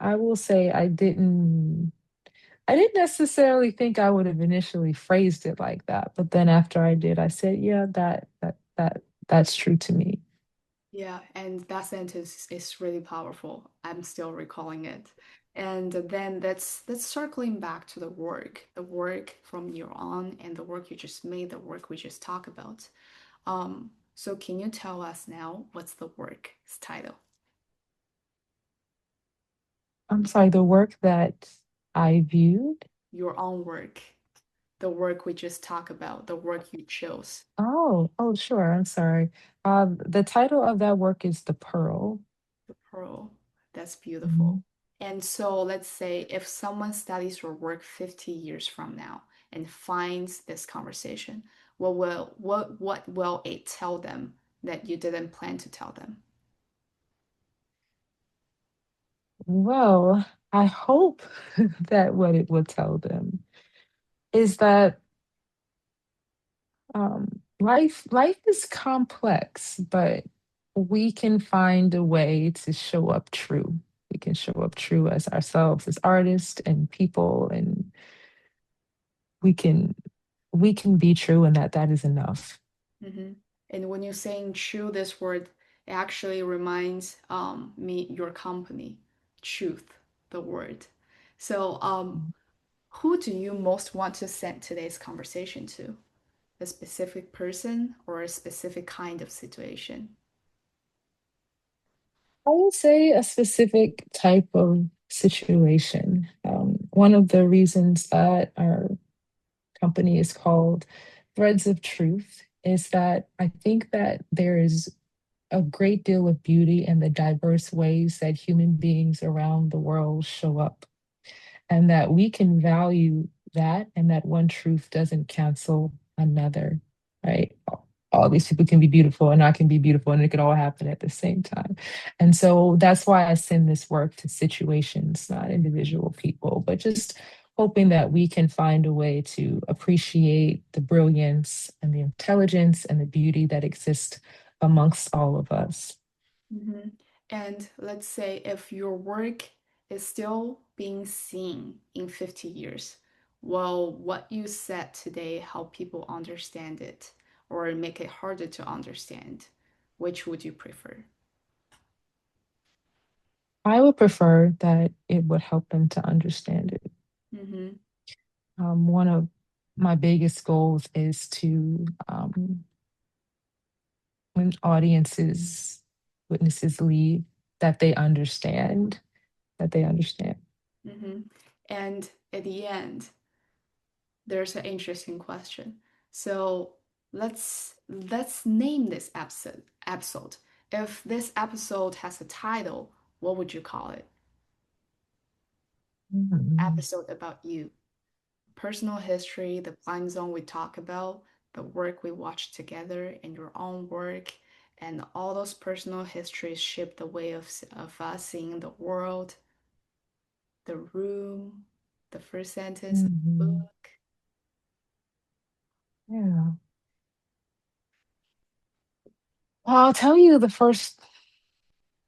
I will say I didn't necessarily think I would have initially phrased it like that. But then after I did, I said, yeah, that's true to me. Yeah, and that sentence is really powerful. I'm still recalling it. And then that's circling back to the work from year on and the work you just made, the work we just talked about. So can you tell us now what's the work's title? I'm sorry, the work that I viewed. Your own work, the work we just talked about, the work you chose. Oh, sure. I'm sorry. The title of that work is The Pearl. The pearl. That's beautiful. Mhm. And so let's say if someone studies your work 50 years from now and finds this conversation, what will it tell them that you didn't plan to tell them? Well, I hope that what it will tell them is that life is complex, but we can find a way to show up true. We can show up true as ourselves, as artists and people, and we can we can be true, and that is enough. Hmm. And when you're saying true, this word it actually reminds me your company, truth, the word. So who do you most want to send today's conversation to? A specific person or a specific kind of situation? I would say a specific type of situation. One of the reasons that our company is called Threads of Truth is that I think that there is a great deal of beauty in the diverse ways that human beings around the world show up, and that we can value that, and that one truth doesn't cancel another, right? All these people can be beautiful and I can be beautiful, and it could all happen at the same time. And so that's why I send this work to situations, not individual people, but just hoping that we can find a way to appreciate the brilliance and the intelligence and the beauty that exists amongst all of us. Hmm. And let's say if your work is still being seen in 50 years, will what you said today help people understand it or make it harder to understand? Which would you prefer? I would prefer that it would help them to understand it. Mm-hmm. One of my biggest goals is to, when audiences, witnesses leave, that they understand, that they understand. Mm-hmm. And at the end, there's an interesting question. So let's name this episode. If this episode has a title, what would you call it? Mhm. Episode about you. Personal history, the blind zone we talk about, the work we watch together, and your own work, and all those personal histories shape the way of us seeing the world, the room, the first sentence of the Mhm. book. Yeah. Well, I'll tell you the first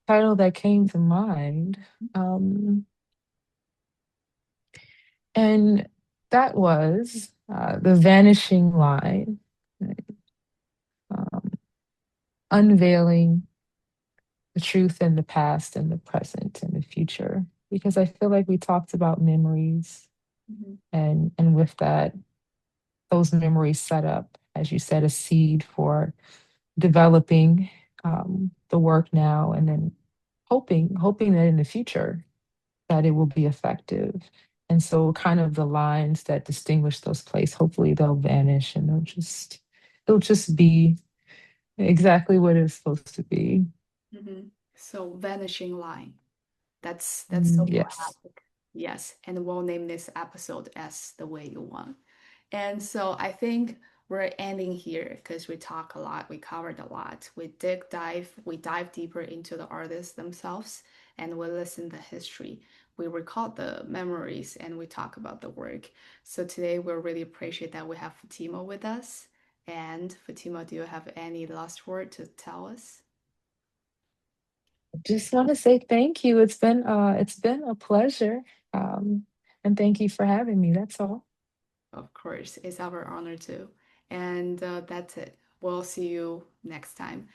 title that came to mind. Um, and that was The Vanishing Line, right? um, unveiling the truth in the past and the present and the future. Because I feel like we talked about memories, Mhm. and with that, those memories set up, as you said, a seed for developing the work now, and then hoping that in the future that it will be effective. And so kind of the lines that distinguish those places, hopefully they'll vanish and it'll just be exactly what it's supposed to be. Mhm. So vanishing line. That's so Yes. poetic. Yes, and we'll name this episode as the way you want. And so I think we're ending here because we talk a lot, we covered a lot. We dive deeper into the artists themselves, and we listen the history. We recall the memories and we talk about the work. So today we really appreciate that we have Fatima with us. And Fatima, do you have any last word to tell us? Just want to say thank you. It's been a pleasure. Um, and thank you for having me. That's all. Of course, it's our honor too. And that's it. We'll see you next time.